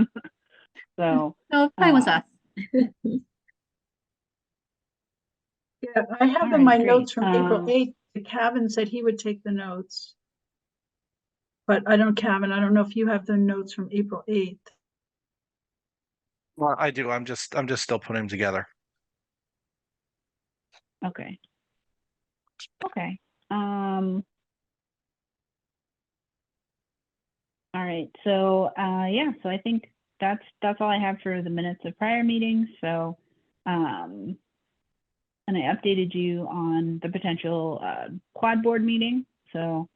So No, it probably was uh, us. Yeah, I have All in my right, great. notes from April 8th, Kevin said he would take the notes. But Kevin, I don't know if you have the notes from April 8th. Well, I do. I'm just still putting them together. Okay. Okay. All right. So yeah, so I think that's all I have for the minutes of prior meetings. So and I updated you on the potential quad board meeting. So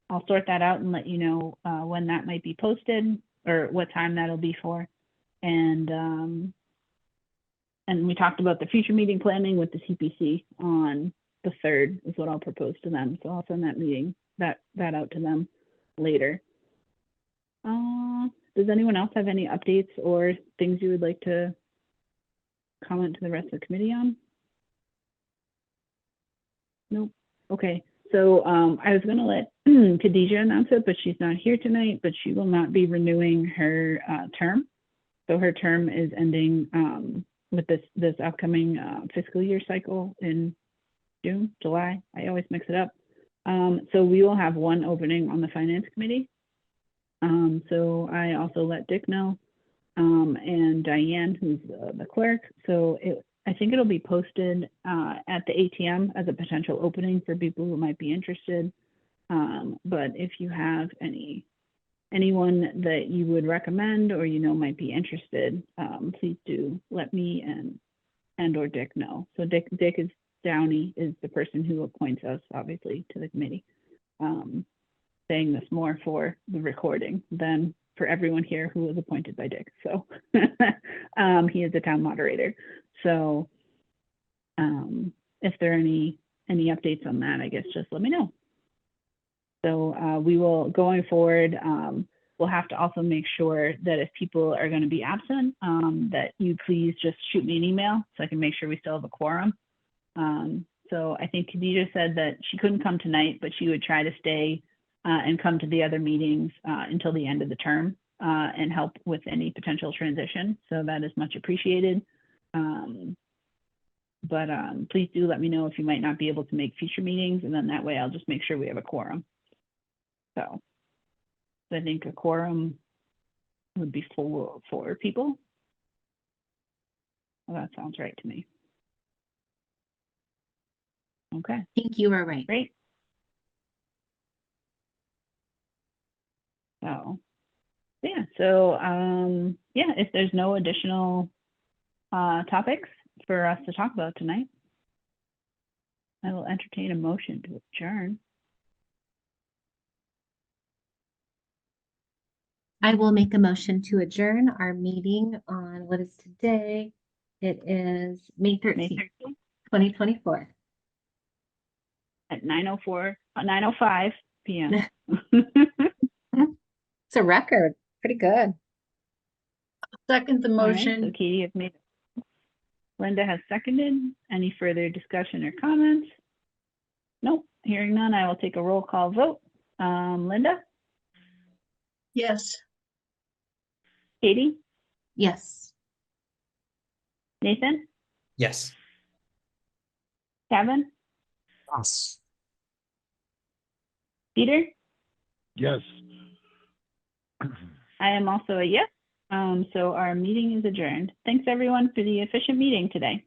I'll sort that out and let you know when that might be posted or what time that'll be for. And we talked about the future meeting planning with the CPC on the 3rd is what I'll propose to them. So I'll send that meeting that out to them later. Does anyone else have any updates or things you would like to comment to the rest of the committee on? Nope. Okay. So I was going to let Khadijah announce it, but she's not here tonight, but she will not be renewing her term. So her term is ending with this upcoming fiscal year cycle in June, July. I always mix it up. So we will have one opening on the finance committee. So I also let Dick know and Diane, who's the clerk. So I think it'll be posted at the ATM as a potential opening for people who might be interested. But if you have anyone that you would recommend or might be interested, please do let me and or Dick know. So Dick is Downey is the person who appoints us, obviously, to the committee. Saying this more for the recording than for everyone here who was appointed by Dick. So he is the town moderator. So if there are any updates on that, I guess just let me know. So we will, going forward, we'll have to also make sure that if people are going to be absent, that you please just shoot me an email so I can make sure we still have a quorum. So I think Khadijah said that she couldn't come tonight, but she would try to stay and come to the other meetings until the end of the term and help with any potential transition. So that is much appreciated. But please do let me know if you might not be able to make future meetings, and then that way I'll just make sure we have a quorum. So I think a quorum would be four people. Well, that sounds right to me. Okay. I think you are right. Great. So yeah, yeah, if there's no additional topics for us to talk about tonight, I will entertain a motion to adjourn. I will make a motion to adjourn our meeting on, what is today? It is May 13th, 2024. At 9:05 p.m. It's a record. Pretty good. Second the All right, motion. so Katie has made it. Linda has seconded. Any further discussion or comments? Nope, hearing none, I will take a roll call vote. Linda? Yes. Katie? Yes. Nathan? Yes. Kevin? Yes. Peter? Yes. I am also a yes. So our meeting is adjourned. Thanks everyone for the efficient meeting today.